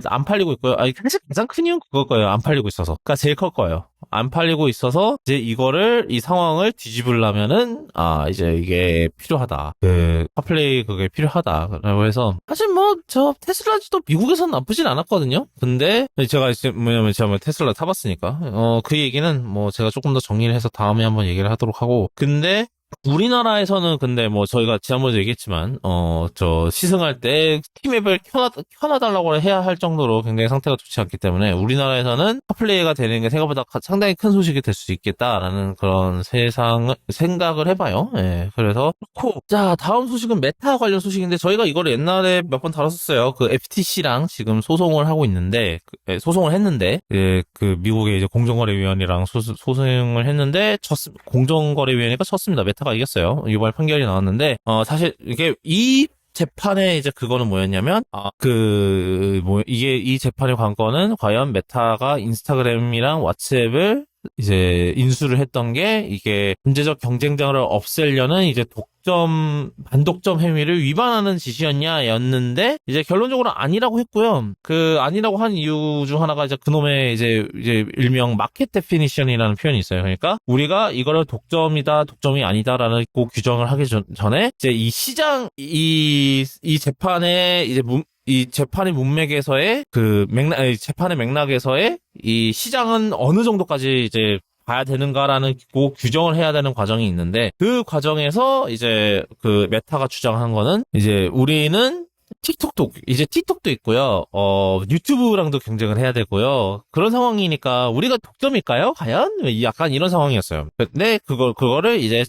Speaker 1: 안 팔리고 있고요. 아니 사실 가장 큰 이유는 그걸 거예요. 안 팔리고 있어서. 그러니까 제일 클 거예요. 안 팔리고 있어서 이제 이 상황을 뒤집으려면은 이제 이게 필요하다. 그 카플레이 그게 필요하다라고 해서 사실 뭐 저 테슬라도 미국에서는 나쁘진 않았거든요. 근데 제가 이제 뭐냐면 제가 테슬라 타봤으니까 그 얘기는 뭐 제가 조금 더 정리를 해서 다음에 한번 얘기를 하도록 하고 근데 우리나라에서는 근데 뭐 저희가 지난번에도 얘기했지만 저 시승할 때 티맵을 켜놔달라고 해야 할 정도로 굉장히 상태가 좋지 않기 때문에 우리나라에서는 카플레이가 되는 게 생각보다 상당히 큰 소식이 될 수 있겠다라는 그런 생각을 해봐요. 예, 그래서 자 다음 소식은 메타 관련 소식인데 저희가 이걸 옛날에 몇 번 다뤘었어요. 그 FTC랑 지금 소송을 하고 있는데 소송을 했는데 그 미국의 이제 공정거래위원회랑 소송을 했는데 공정거래위원회가 졌습니다. 메타가 이겼어요. 유발 판결이 나왔는데 사실 이게 이 재판의 이제 그거는 뭐였냐면 이 재판의 관건은 과연 메타가 인스타그램이랑 왓츠앱을 이제 인수를 했던 게 이게 문제적 경쟁자를 없애려는 이제 반독점 행위를 위반하는 짓이었냐였는데 이제 결론적으로 아니라고 했고요. 그 아니라고 한 이유 중 하나가 이제 그놈의 이제 일명 마켓 데피니션이라는 표현이 있어요. 그러니까 우리가 이거를 독점이다, 독점이 아니다라는 규정을 하기 전에 이제 이 시장 이 재판의 이제 이 재판의 문맥에서의 재판의 맥락에서의 이 시장은 어느 정도까지 이제 봐야 되는가라는 규정을 해야 되는 과정이 있는데 그 과정에서 이제 그 메타가 주장한 거는 이제 우리는 틱톡도 있고요. 유튜브랑도 경쟁을 해야 되고요. 그런 상황이니까 우리가 독점일까요? 과연? 약간 이런 상황이었어요. 근데 그거를 이제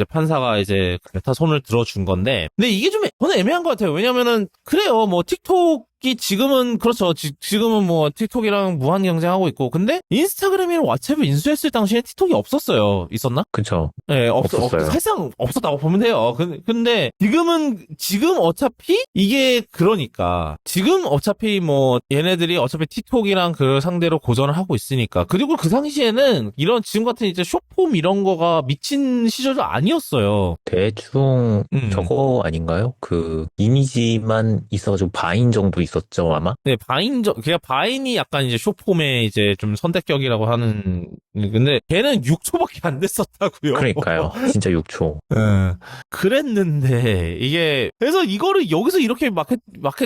Speaker 1: 판사가 이제 메타 손을 들어준 건데. 근데 이게 좀 저는 애매한 것 같아요. 왜냐면은 그래요. 뭐 틱톡이 지금은 그렇죠. 지금은 뭐 틱톡이랑 무한 경쟁하고 있고. 근데 인스타그램이랑 왓츠앱을 인수했을 당시에 틱톡이 없었어요. 있었나?
Speaker 2: 그쵸.
Speaker 1: 네,
Speaker 2: 없었어요.
Speaker 1: 사실상 없었다고 보면 돼요. 근데 지금 어차피 이게 그러니까 지금 어차피 뭐 얘네들이 어차피 틱톡이랑 그 상대로 고전을 하고 있으니까 그리고 그 당시에는 이런 지금 같은 이제 숏폼 이런 거가 미친 시절도 아니었어요.
Speaker 2: 대충 저거 아닌가요? 그 이미지만 있어가지고 바인 정도 있었죠 아마?
Speaker 1: 네, 그냥 바인이 약간 이제 숏폼의 이제 좀 선택격이라고 하는 근데 걔는 6초밖에 안 됐었다고요.
Speaker 2: 그러니까요. 진짜 6초.
Speaker 1: 그랬는데 이게 그래서 이거를 여기서 이렇게 마켓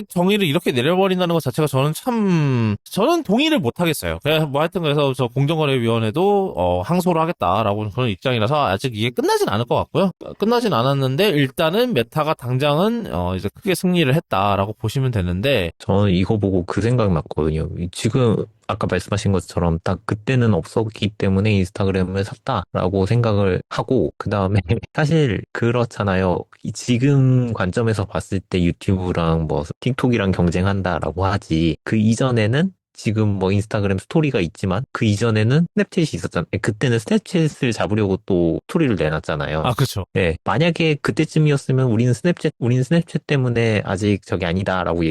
Speaker 1: 정의를 이렇게 내려버린다는 것 자체가 저는 동의를 못 하겠어요. 뭐 하여튼 그래서 저 공정거래위원회도 항소를 하겠다라고 그런 입장이라서 아직 이게 끝나진 않을 것 같고요. 끝나진 않았는데 일단은 메타가 당장은 이제 크게 승리를 했다라고 보시면 되는데
Speaker 2: 저는 이거 보고 그 생각 났거든요. 지금 아까 말씀하신 것처럼 딱 그때는 없었기 때문에 인스타그램을 샀다라고 생각을 하고 그 다음에 사실 그렇잖아요. 지금 관점에서 봤을 때 유튜브랑 뭐 틱톡이랑 경쟁한다라고 하지 그 이전에는 지금 뭐 인스타그램 스토리가 있지만 그 이전에는 스냅챗이 있었잖아요. 그때는 스냅챗을 잡으려고 또 스토리를 내놨잖아요.
Speaker 1: 그렇죠.
Speaker 2: 네. 만약에 그때쯤이었으면 우리는 스냅챗 때문에 아직 저게 아니다라고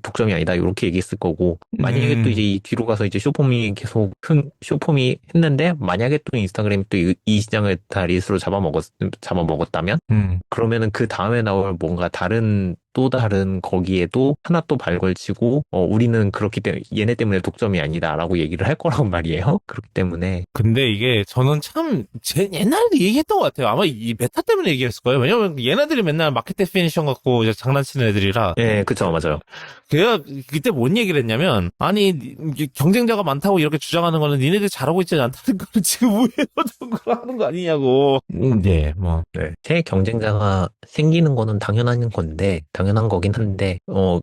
Speaker 2: 독점이 아니다. 이렇게 얘기했을 거고. 만약에 또 이제 이 뒤로 가서 이제 쇼폼이 계속 쇼폼이 했는데 만약에 또 인스타그램이 또 이 시장을 다리수로 잡아먹었다면 그러면은 그 다음에 나올 뭔가 또 다른 거기에도 하나 또 발걸치고 우리는 그렇기 때문에 얘네 때문에 독점이 아니다라고 얘기를 할 거란 말이에요. 그렇기 때문에
Speaker 1: 근데 이게 저는 참 옛날에도 얘기했던 것 같아요. 아마 이 메타 때문에 얘기했을 거예요. 왜냐면 얘네들이 맨날 마켓 데피니션 갖고 이제 장난치는 애들이라.
Speaker 2: 네, 그쵸, 맞아요.
Speaker 1: 그때 뭔 얘기를 했냐면 아니 경쟁자가 많다고 이렇게 주장하는 거는 니네들이 잘하고 있지 않다는 거를 지금 우회로 하는 거 아니냐고. 네, 뭐.
Speaker 2: 네. 새 경쟁자가 생기는 거는 당연한 거긴 한데,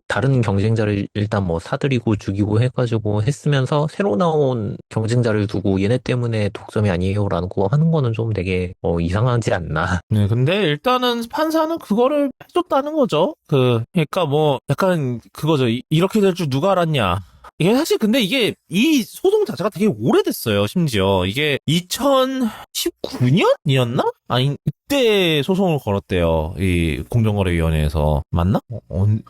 Speaker 2: 다른 경쟁자를 일단 뭐 사들이고 죽이고 해가지고 했으면서 새로 나온 경쟁자를 두고 얘네 때문에 독점이 아니에요라는 거 하는 거는 좀 되게, 이상하지 않나.
Speaker 1: 네, 근데 일단은 판사는 그거를 해줬다는 거죠. 그러니까 뭐, 약간 그거죠. 이렇게 될 줄 누가 알았냐. 이게 사실 근데 이게 이 소송 자체가 되게 오래됐어요. 심지어 이게 2019년이었나? 아니 그때 소송을 걸었대요. 이 공정거래위원회에서 맞나?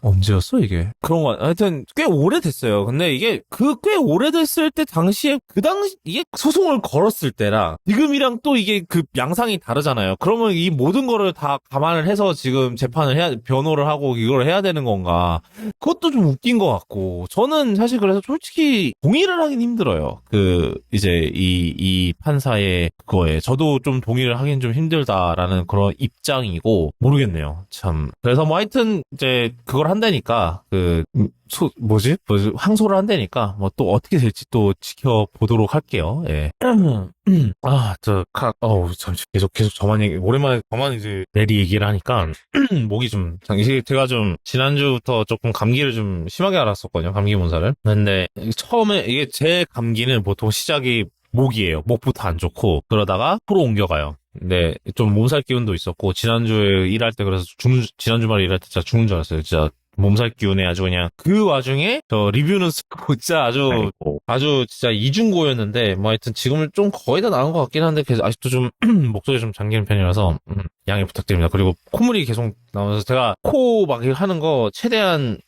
Speaker 1: 언제였어 이게? 그런 거 하여튼 꽤 오래됐어요. 근데 이게 그 꽤 오래됐을 때 당시에 그 당시 이게 소송을 걸었을 때랑 지금이랑 또 이게 그 양상이 다르잖아요. 그러면 이 모든 거를 다 감안을 해서 지금 재판을 해야 변호를 하고 이걸 해야 되는 건가? 그것도 좀 웃긴 것 같고 저는 사실 그래서 솔직히 동의를 하긴 힘들어요. 그 이제 이 판사의 그거에 저도 좀 동의를 하긴 좀 힘들다라는 그런 입장이고 모르겠네요. 참 그래서 뭐 하여튼 이제 그걸 한다니까 뭐지 항소를 한다니까 뭐 또 어떻게 될지 또 지켜보도록 할게요. 예. 잠시 계속 저만 오랜만에 저만 이제 내리 얘기를 하니까 목이 좀 이게 제가 좀 지난주부터 조금 감기를 좀 심하게 앓았었거든요. 감기 문사를. 근데 처음에 이게 제 감기는 보통 시작이 목이에요. 목부터 안 좋고 그러다가 코로 옮겨가요. 근데 좀 몸살 기운도 있었고 지난주에 일할 때 그래서 지난 주말에 일할 때 진짜 죽는 줄 알았어요. 진짜 몸살 기운에 아주 그냥 그 와중에 저 리뷰는 쓰고 진짜 아주 진짜 이중고였는데 뭐 하여튼 지금은 좀 거의 다 나은 것 같긴 한데 계속 아직도 좀 목소리 좀 잠기는 편이라서 양해 부탁드립니다. 그리고 콧물이 계속 나오면서 제가 코 막 하는 거 최대한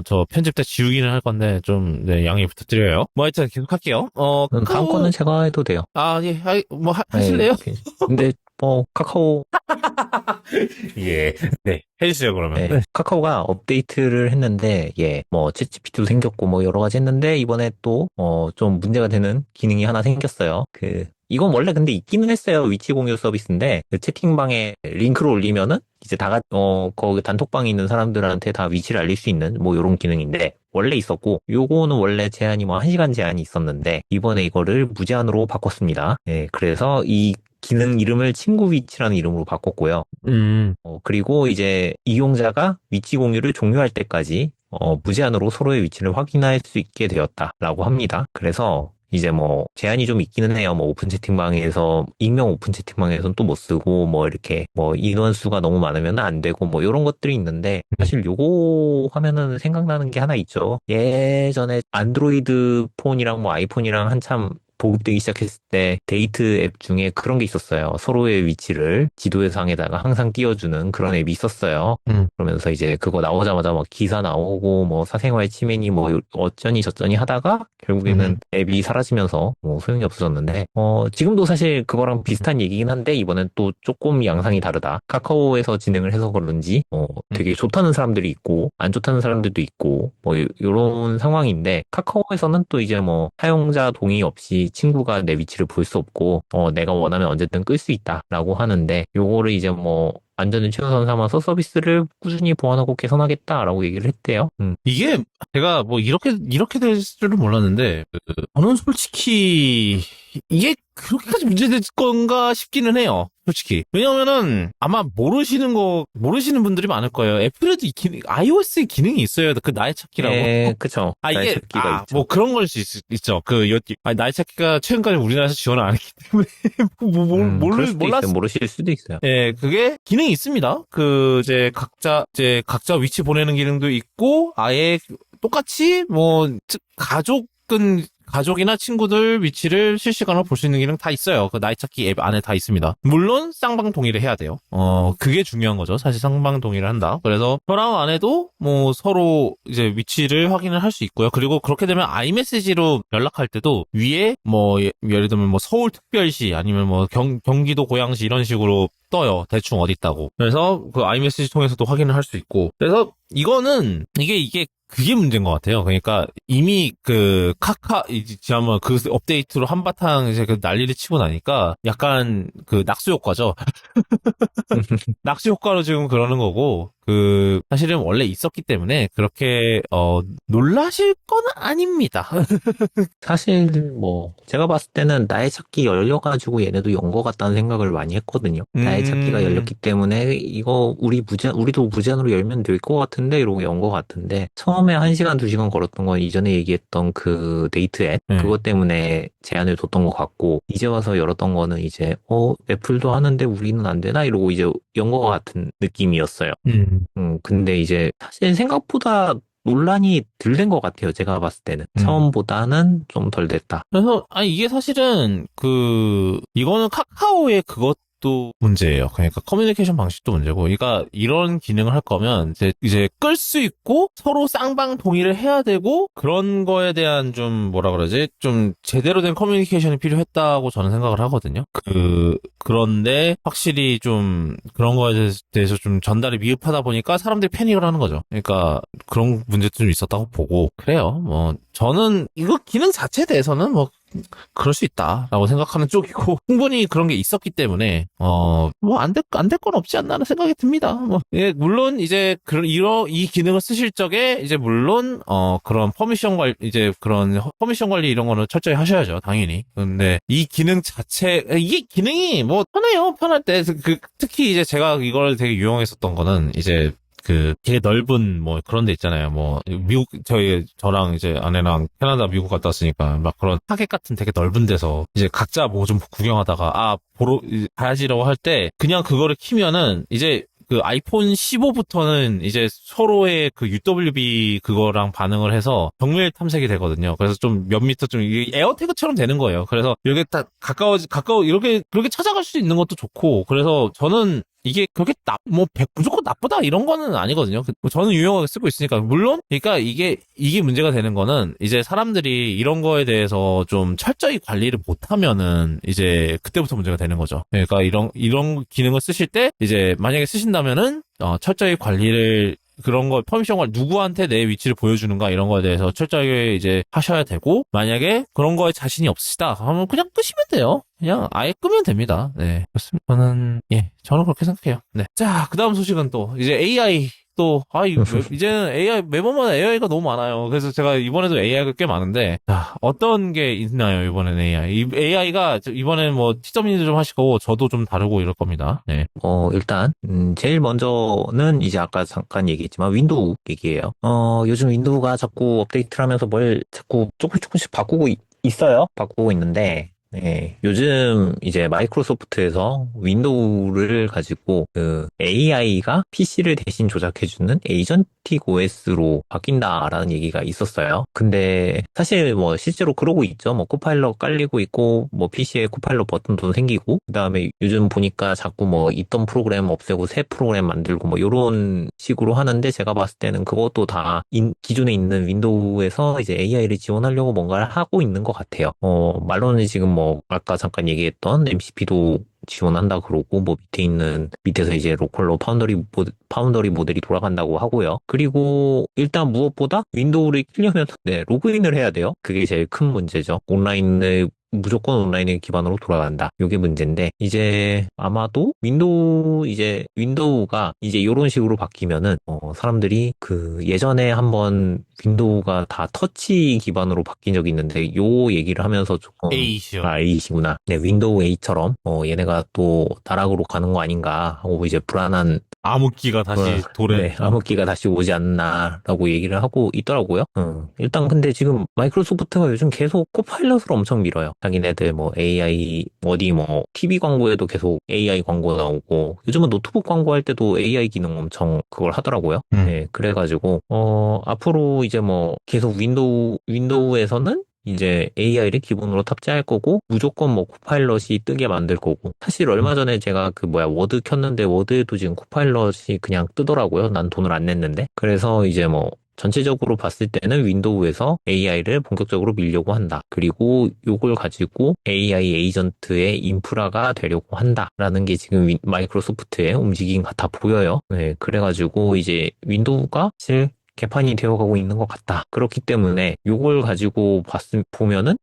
Speaker 1: 저 편집 때 지우기는 할 건데 좀 네, 양해 부탁드려요. 뭐 하여튼 계속 할게요.
Speaker 2: 다음 거는 제가 해도 돼요.
Speaker 1: 예, 뭐 하실래요?
Speaker 2: 근데 카카오
Speaker 1: 예, 네, 해주세요 그러면.
Speaker 2: 네, 카카오가 업데이트를 했는데, 뭐, 챗GPT도 생겼고, 뭐, 여러 가지 했는데, 이번에 또, 좀 문제가 되는 기능이 하나 생겼어요. 이건 원래 근데 있기는 했어요. 위치 공유 서비스인데, 그 채팅방에 링크를 올리면은, 이제 거기 단톡방에 있는 사람들한테 다 위치를 알릴 수 있는, 뭐, 요런 기능인데, 원래 있었고, 요거는 원래 제한이 뭐, 1시간 제한이 있었는데, 이번에 이거를 무제한으로 바꿨습니다. 그래서 이 기능 이름을 친구 위치라는 이름으로 바꿨고요. 그리고 이제 이용자가 위치 공유를 종료할 때까지 무제한으로 서로의 위치를 확인할 수 있게 되었다라고 합니다. 그래서 이제 뭐 제한이 좀 있기는 해요. 뭐 오픈 채팅방에서 익명 오픈 채팅방에서는 또 못 쓰고 뭐 이렇게 뭐 인원 수가 너무 많으면 안 되고 뭐 이런 것들이 있는데 사실 요거 하면은 생각나는 게 하나 있죠. 예전에 안드로이드 폰이랑 뭐 아이폰이랑 한참 보급되기 시작했을 때 데이트 앱 중에 그런 게 있었어요. 서로의 위치를 지도상에다가 항상 띄워주는 그런 앱이 있었어요. 그러면서 이제 그거 나오자마자 막 기사 나오고 뭐 사생활 침해니 뭐 어쩌니 저쩌니 하다가 결국에는 앱이 사라지면서 뭐 소용이 없어졌는데 지금도 사실 그거랑 비슷한 얘기긴 한데 이번엔 또 조금 양상이 다르다. 카카오에서 진행을 해서 그런지 되게 좋다는 사람들이 있고 안 좋다는 사람들도 있고 뭐 이런 상황인데 카카오에서는 또 이제 뭐 사용자 동의 없이 친구가 내 위치를 볼 수 없고 내가 원하면 언제든 끌 수 있다라고 하는데 요거를 이제 뭐 안전을 최우선 삼아서 서비스를 꾸준히 보완하고 개선하겠다라고 얘기를 했대요.
Speaker 1: 이게 제가 뭐 이렇게 될 줄은 몰랐는데 저는 솔직히 이게 그렇게까지 문제될 건가 싶기는 해요. 솔직히. 왜냐면은 아마 모르시는 분들이 많을 거예요. 애플에도 iOS에 기능이 있어요. 그 나의 찾기라고.
Speaker 2: 네, 그쵸. 나의 찾기가 있죠.
Speaker 1: 뭐 그런 걸 수 있죠. 나의 찾기가 최근까지 우리나라에서 지원을 안 했기 때문에
Speaker 2: 모르실 수도 있어요.
Speaker 1: 네, 그게 기능이 있습니다. 이제 각자 위치 보내는 기능도 있고 아예 똑같이 가족이나 친구들 위치를 실시간으로 볼 수 있는 기능 다 있어요. 그 나이 찾기 앱 안에 다 있습니다. 물론 쌍방 동의를 해야 돼요. 그게 중요한 거죠. 사실 쌍방 동의를 한다. 그래서 저랑 아내도 뭐 서로 이제 위치를 확인을 할 수 있고요. 그리고 그렇게 되면 아이메시지로 연락할 때도 위에 뭐 예를 들면 뭐 서울 특별시 아니면 뭐 경기도 고양시 이런 식으로 떠요. 대충 어디 있다고. 그래서 그 아이메시지 통해서도 확인을 할 수 있고. 그래서 이거는 이게 그게 문제인 것 같아요. 그러니까 이미 지난번 그 업데이트로 한바탕 이제 난리를 치고 나니까 약간 낙수 효과죠. 낙수 효과로 지금 그러는 거고, 사실은 원래 있었기 때문에 그렇게, 놀라실 건 아닙니다.
Speaker 2: 사실 뭐 제가 봤을 때는 나의 찾기 열려가지고 얘네도 연 거 같다는 생각을 많이 했거든요. 나의 찾기가 열렸기 때문에 이거 우리도 무제한으로 열면 될 것 같은데 이러고 연 거 같은데 처음에 1시간 2시간 걸었던 건 이전에 얘기했던 그 데이트 앱 그것 때문에 제한을 뒀던 것 같고 이제 와서 열었던 거는 이제 애플도 하는데 우리는 안 되나 이러고 이제 연 거 같은 느낌이었어요. 근데 이제 사실 생각보다 논란이 덜 된 것 같아요. 제가 봤을 때는. 처음보다는 좀 덜 됐다.
Speaker 1: 그래서, 이게 사실은, 이거는 카카오의 그것도 문제예요. 그러니까 커뮤니케이션 방식도 문제고, 그러니까 이런 기능을 할 거면, 이제 끌 수 있고, 서로 쌍방동의를 해야 되고, 그런 거에 대한 좀, 뭐라 그러지? 좀 제대로 된 커뮤니케이션이 필요했다고 저는 생각을 하거든요. 그런데, 확실히 좀, 그런 거에 대해서 좀 전달이 미흡하다 보니까 사람들이 패닉을 하는 거죠. 그러니까, 그런 문제도 좀 있었다고 보고, 그래요. 뭐, 저는 이거 기능 자체에 대해서는 뭐, 그럴 수 있다라고 생각하는 쪽이고, 충분히 그런 게 있었기 때문에, 뭐, 안 될 건 없지 않나 하는 생각이 듭니다. 뭐, 예, 물론, 이제, 이 기능을 쓰실 적에, 이제, 물론, 그런 퍼미션 관리 이런 거는 철저히 하셔야죠, 당연히. 근데, 이 기능 이게 기능이 뭐, 편해요, 편할 때. 특히 이제 제가 이걸 되게 유용했었던 거는, 이제, 되게 넓은, 뭐, 그런 데 있잖아요. 뭐, 저랑 이제 아내랑 캐나다, 미국 갔다 왔으니까, 막 그런 타겟 같은 되게 넓은 데서, 이제 각자 뭐 좀 구경하다가, 가야지라고 할 때, 그냥 그거를 키면은, 이제, 아이폰 15부터는 이제 서로의 UWB 그거랑 반응을 해서 정밀 탐색이 되거든요. 그래서 좀 몇 미터 이게 에어태그처럼 되는 거예요. 그래서 이렇게 딱 그렇게 찾아갈 수 있는 것도 좋고, 그래서 저는 이게 그렇게 무조건 나쁘다 이런 거는 아니거든요. 저는 유용하게 쓰고 있으니까. 물론, 그러니까 이게 문제가 되는 거는 이제 사람들이 이런 거에 대해서 좀 철저히 관리를 못하면은 이제 그때부터 문제가 되는 거죠. 그러니까 이런 기능을 쓰실 때 이제 만약에 쓰신다면은 철저히 관리를 그런 거 퍼미션 관리 누구한테 내 위치를 보여주는가 이런 거에 대해서 철저하게 이제 하셔야 되고, 만약에 그런 거에 자신이 없으시다 하면 그냥 끄시면 돼요. 그냥 아예 끄면 됩니다. 네, 그렇습니다. 저는 그렇게 생각해요. 네. 자, 그다음 소식은 또 이제 AI. 이제는 매번마다 AI가 너무 많아요. 그래서 제가 이번에도 AI가 꽤 많은데, 자, 어떤 게 있나요, 이번에는 AI가, 이번에는 뭐, 티점님도 좀 하시고, 저도 좀 다르고 이럴 겁니다. 네.
Speaker 2: 일단, 제일 먼저는 이제 아까 잠깐 얘기했지만 윈도우 얘기예요. 요즘 윈도우가 자꾸 업데이트를 하면서 뭘 자꾸 조금씩 바꾸고 있어요. 바꾸고 있는데, 네, 요즘 이제 마이크로소프트에서 윈도우를 가지고 AI가 PC를 대신 조작해주는 에이전틱 OS로 바뀐다라는 얘기가 있었어요. 근데 사실 뭐 실제로 그러고 있죠. 뭐 코파일럿 깔리고 있고 뭐 PC에 코파일럿 버튼도 생기고, 그다음에 요즘 보니까 자꾸 뭐 있던 프로그램 없애고 새 프로그램 만들고 뭐 이런 식으로 하는데, 제가 봤을 때는 그것도 다 기존에 있는 윈도우에서 이제 AI를 지원하려고 뭔가를 하고 있는 것 같아요. 말로는 지금 뭐 아까 잠깐 얘기했던 MCP도 지원한다 그러고, 뭐 밑에서 이제 로컬로 파운더리 모델이 돌아간다고 하고요. 그리고 일단 무엇보다 윈도우를 키려면 로그인을 해야 돼요. 그게 제일 큰 문제죠. 무조건 온라인을 기반으로 돌아간다. 요게 문제인데, 이제 아마도 윈도우가 이제 이런 식으로 바뀌면은, 사람들이 예전에 한번 윈도우가 다 터치 기반으로 바뀐 적이 있는데, 요 얘기를 하면서 조금,
Speaker 1: A시요.
Speaker 2: A시구나. 네, 윈도우 8처럼, 얘네가 또 나락으로 가는 거 아닌가 하고 이제 불안한,
Speaker 1: 암흑기가 다시
Speaker 2: 네, 암흑기가 다시 오지 않나라고 얘기를 하고 있더라고요. 일단 근데 지금 마이크로소프트가 요즘 계속 코파일럿을 엄청 밀어요. 자기네들 뭐 AI 어디 뭐 TV 광고에도 계속 AI 광고 나오고, 요즘은 노트북 광고할 때도 AI 기능 엄청 그걸 하더라고요. 네, 그래가지고 앞으로 이제 뭐 계속 윈도우에서는 이제 AI를 기본으로 탑재할 거고, 무조건 뭐 코파일럿이 뜨게 만들 거고. 사실 얼마 전에 제가 워드 켰는데, 워드에도 지금 코파일럿이 그냥 뜨더라고요. 난 돈을 안 냈는데. 그래서 이제 뭐 전체적으로 봤을 때는 윈도우에서 AI를 본격적으로 밀려고 한다. 그리고 요걸 가지고 AI 에이전트의 인프라가 되려고 한다라는 게 지금 마이크로소프트의 움직임 같아 보여요. 네, 그래가지고 이제 윈도우가 사실 개판이 되어가고 있는 것 같다. 그렇기 때문에 요걸 가지고 보면은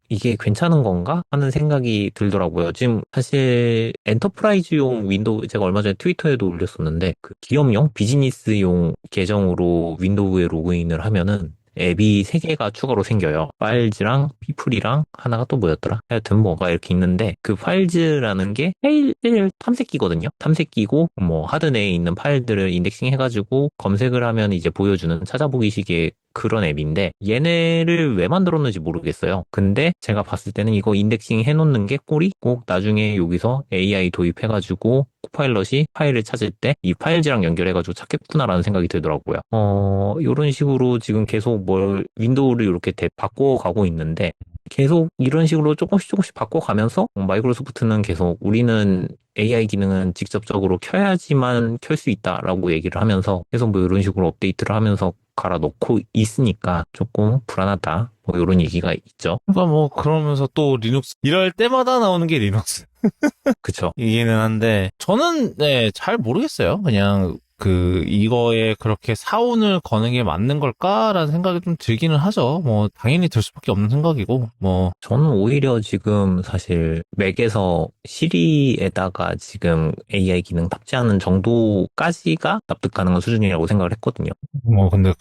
Speaker 2: 이게 괜찮은 건가 하는 생각이 들더라고요. 지금 사실 엔터프라이즈용 윈도우, 제가 얼마 전에 트위터에도 올렸었는데, 기업용 비즈니스용 계정으로 윈도우에 로그인을 하면은 앱이 3개가 추가로 생겨요. 파일즈랑 피플이랑 하나가 또 뭐였더라? 하여튼 뭐가 이렇게 있는데, 그 파일즈라는 게 파일 탐색기거든요. 탐색기고 뭐 하드 내에 있는 파일들을 인덱싱 해가지고 검색을 하면 이제 보여주는 찾아보기식의 그런 앱인데 얘네를 왜 만들었는지 모르겠어요. 근데 제가 봤을 때는 이거 인덱싱 해놓는 게 꼴이 꼭 나중에 여기서 AI 도입해가지고 코파일럿이 파일을 찾을 때 이 파일즈랑 연결해가지고 찾겠구나라는 생각이 들더라고요. 이런 식으로 지금 계속 윈도우를 이렇게 바꿔가고 있는데 계속 이런 식으로 조금씩 바꿔가면서 마이크로소프트는 계속 우리는 AI 기능은 직접적으로 켜야지만 켤 수 있다라고 얘기를 하면서 계속 뭐 이런 식으로 업데이트를 하면서 갈아놓고 있으니까 조금 불안하다. 뭐 이런 얘기가 있죠.
Speaker 1: 그러니까 뭐 그러면서 또 리눅스 이럴 때마다 나오는 게 리눅스
Speaker 2: 그쵸.
Speaker 1: 이기는 한데 저는 네, 잘 모르겠어요. 그냥 이거에 그렇게 사운을 거는 게 맞는 걸까라는 생각이 좀 들기는 하죠. 뭐 당연히 들 수밖에 없는 생각이고 뭐
Speaker 2: 저는 오히려 지금 사실 맥에서 시리에다가 지금 AI 기능 탑재하는 정도까지가 납득 가능한 수준이라고 생각을 했거든요.
Speaker 1: 뭐 근데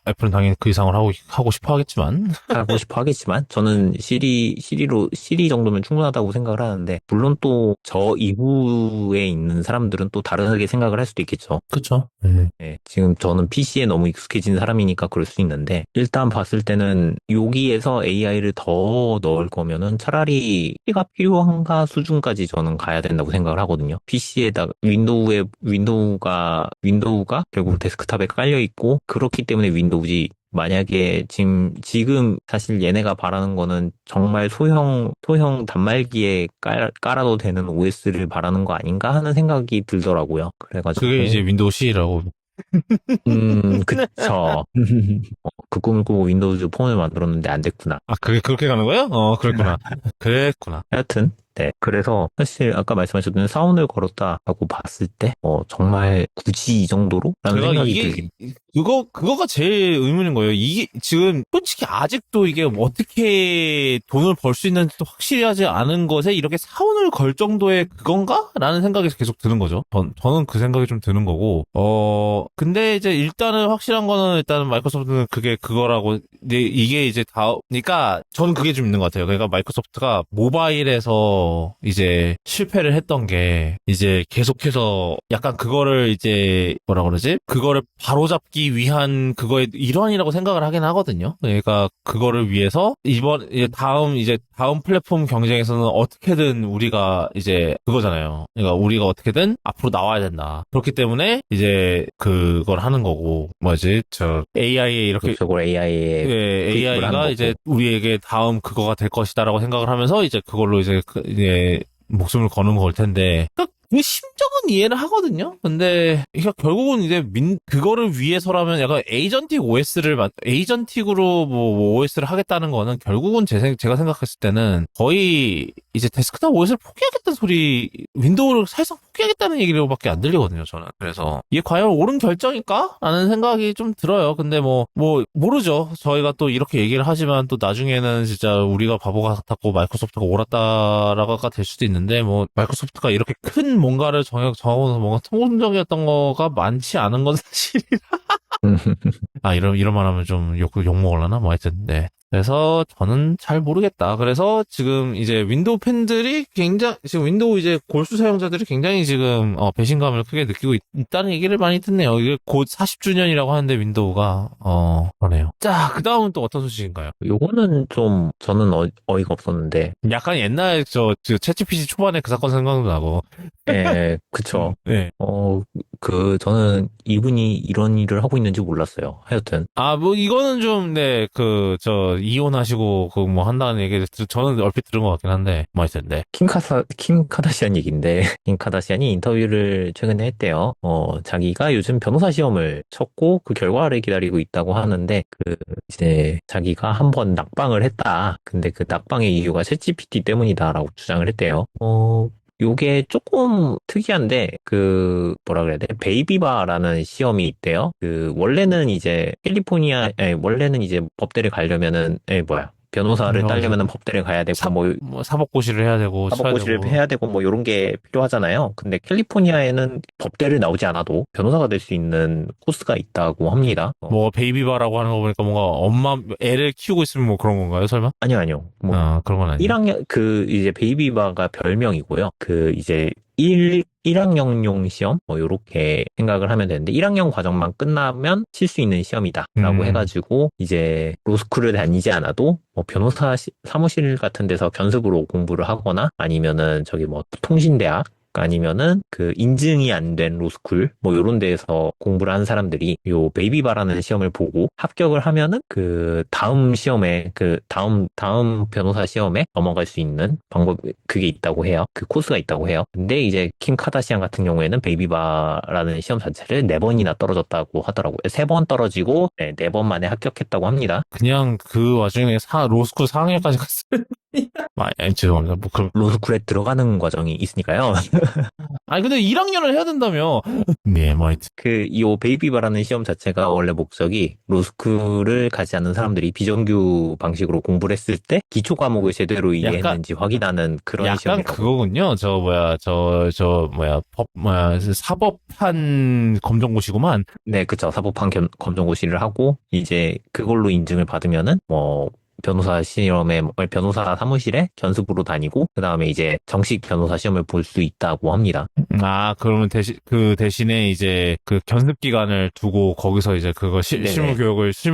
Speaker 1: 애플은 당연히 그 이상을 하고 싶어 하겠지만
Speaker 2: 하고 싶어 하겠지만 저는 시리 정도면 충분하다고 생각을 하는데 물론 또 저 이후에 있는 사람들은 또 다르게 생각을 할 수도 있겠죠.
Speaker 1: 그쵸.
Speaker 2: 네, 지금 저는 PC에 너무 익숙해진 사람이니까 그럴 수 있는데 일단 봤을 때는 여기에서 AI를 더 넣을 거면은 차라리 PC가 필요한가 수준까지 저는 가야 된다고 생각을 하거든요. PC에다가 윈도우가 결국 데스크탑에 깔려 있고 그렇기 때문에 윈도우지 만약에 지금 사실 얘네가 바라는 거는 정말 소형 단말기에 깔아도 되는 OS를 바라는 거 아닌가 하는 생각이 들더라고요. 그래가지고.
Speaker 1: 그게 이제 윈도우 C라고.
Speaker 2: 그쵸. 그 꿈을 꾸고 윈도우즈 폰을 만들었는데 안 됐구나.
Speaker 1: 아, 그렇게 가는 거예요? 그랬구나. 그랬구나.
Speaker 2: 하여튼, 네. 그래서 사실 아까 말씀하셨던 사운을 걸었다라고 봤을 때, 정말 굳이 이 정도로? 라는
Speaker 1: 제가
Speaker 2: 생각이
Speaker 1: 이게,
Speaker 2: 들긴.
Speaker 1: 그거가 제일 의문인 거예요. 이게 지금 솔직히 아직도 이게 어떻게 돈을 벌 수 있는지도 확실히 하지 않은 것에 이렇게 사원을 걸 정도의 그건가? 라는 생각이 계속 드는 거죠. 저는 그 생각이 좀 드는 거고, 근데 이제 일단은 확실한 거는 일단은 마이크로소프트는 그게 그거라고, 이게 이제 그러니까 저는 그게 좀 있는 것 같아요. 그러니까 마이크로소프트가 모바일에서 이제 실패를 했던 게 이제 계속해서 약간 그거를 이제 뭐라 그러지? 그거를 바로잡기 위한 그거의 일환이라고 생각을 하긴 하거든요. 그러니까 그거를 위해서 다음 플랫폼 경쟁에서는 어떻게든 우리가 이제 그거잖아요. 그러니까 우리가 어떻게든 앞으로 나와야 된다. 그렇기 때문에 이제 그걸 하는 거고 AI에 이렇게
Speaker 2: 저걸 AI에
Speaker 1: AI가 이제 우리에게 다음 그거가 될 것이다라고 생각을 하면서 이제 그걸로 이제 목숨을 거는 걸 텐데. 그러니까 그 심정은 이해를 하거든요. 근데 그러니까 결국은 이제 그거를 위해서라면 약간 에이전틱으로 뭐 OS를 하겠다는 거는 결국은 제가 생각했을 때는 거의 이제 데스크탑 OS를 윈도우를 사실상 포기하겠다는 얘기로밖에 안 들리거든요, 저는. 그래서 이게 과연 옳은 결정일까? 라는 생각이 좀 들어요. 근데 모르죠. 저희가 또 이렇게 얘기를 하지만 또 나중에는 진짜 우리가 바보 같았고 마이크로소프트가 옳았다라고가 될 수도 있는데 마이크로소프트가 이렇게 큰 뭔가를 정하고서 뭔가 통공적이었던 거가 많지 않은 건 사실이라. 이런 말 하면 좀 욕 먹을라나? 뭐 하여튼, 네. 그래서 저는 잘 모르겠다. 그래서 지금 이제 윈도우 팬들이 지금 윈도우 이제 골수 사용자들이 굉장히 지금 배신감을 크게 느끼고 있다는 얘기를 많이 듣네요. 이게 곧 40주년이라고 하는데 윈도우가 그러네요. 자, 그 다음은 또 어떤 소식인가요?
Speaker 2: 요거는 좀 저는 어이가 없었는데.
Speaker 1: 약간 옛날 챗GPT 초반에 그 사건 생각도 나고.
Speaker 2: 네, 그쵸.
Speaker 1: 네.
Speaker 2: 저는 이분이 이런 일을 하고 있는지 몰랐어요. 하여튼.
Speaker 1: 이거는 좀, 네, 이혼하시고, 한다는 얘기를, 저는 얼핏 들은 것 같긴 한데, 하여튼, 네.
Speaker 2: 킴 카다시안 얘기인데, 킴 카다시안이 인터뷰를 최근에 했대요. 자기가 요즘 변호사 시험을 쳤고, 그 결과를 기다리고 있다고 하는데, 이제, 자기가 한번 낙방을 했다. 근데 그 낙방의 이유가 챗GPT 때문이다라고 주장을 했대요. 요게 조금 특이한데, 뭐라 그래야 돼? 베이비바라는 시험이 있대요. 원래는 이제 원래는 이제 법대를 가려면은, 변호사를 따려면은 법대를 가야 되고,
Speaker 1: 사법고시를 해야 되고,
Speaker 2: 사법고시를 해야 되고, 요런 게 필요하잖아요. 근데 캘리포니아에는 법대를 나오지 않아도 변호사가 될 수 있는 코스가 있다고 합니다.
Speaker 1: 베이비바라고 하는 거 보니까 애를 키우고 있으면 그런 건가요, 설마?
Speaker 2: 아니요.
Speaker 1: 그런 건 아니에요.
Speaker 2: 1학년, 이제 베이비바가 별명이고요. 이제 1학년용 시험? 뭐, 요렇게 생각을 하면 되는데, 1학년 과정만 끝나면 칠 수 있는 시험이다. 라고 해가지고, 이제, 로스쿨을 다니지 않아도, 뭐, 변호사 사무실 같은 데서 견습으로 공부를 하거나, 아니면은, 저기 뭐, 통신대학, 아니면은 그 인증이 안 된 로스쿨 뭐 요런 데에서 공부를 한 사람들이 요 베이비바라는 시험을 보고 합격을 하면은 그 다음 시험에 그 다음 변호사 시험에 넘어갈 수 있는 방법 그게 있다고 해요. 그 코스가 있다고 해요. 근데 이제 킴 카다시안 같은 경우에는 베이비바라는 시험 자체를 4번이나 떨어졌다고 하더라고요. 3번 떨어지고 네 번 만에 합격했다고 합니다.
Speaker 1: 그냥 그 와중에 로스쿨 4학년까지 갔어요. 아니, 죄송합니다. 뭐, 그럼.
Speaker 2: 로스쿨에 들어가는 과정이 있으니까요.
Speaker 1: 아니, 근데 1학년을 해야 된다며. 네, 뭐, 하여튼.
Speaker 2: 이 베이비바라는 시험 자체가 원래 목적이 로스쿨을 가지 않는 사람들이 비정규 방식으로 공부를 했을 때 기초 과목을 제대로 이해했는지 확인하는 그런
Speaker 1: 약간
Speaker 2: 시험이라고.
Speaker 1: 그거군요. 사법판 검정고시구만.
Speaker 2: 네, 그쵸. 사법판 검정고시를 하고 이제 그걸로 인증을 받으면은 뭐 변호사 시험에 변호사 사무실에 견습으로 다니고 그 다음에 이제 정식 변호사 시험을 볼 수 있다고 합니다.
Speaker 1: 그러면 대신에 이제 그 견습 기간을 두고 거기서 이제 그거 실무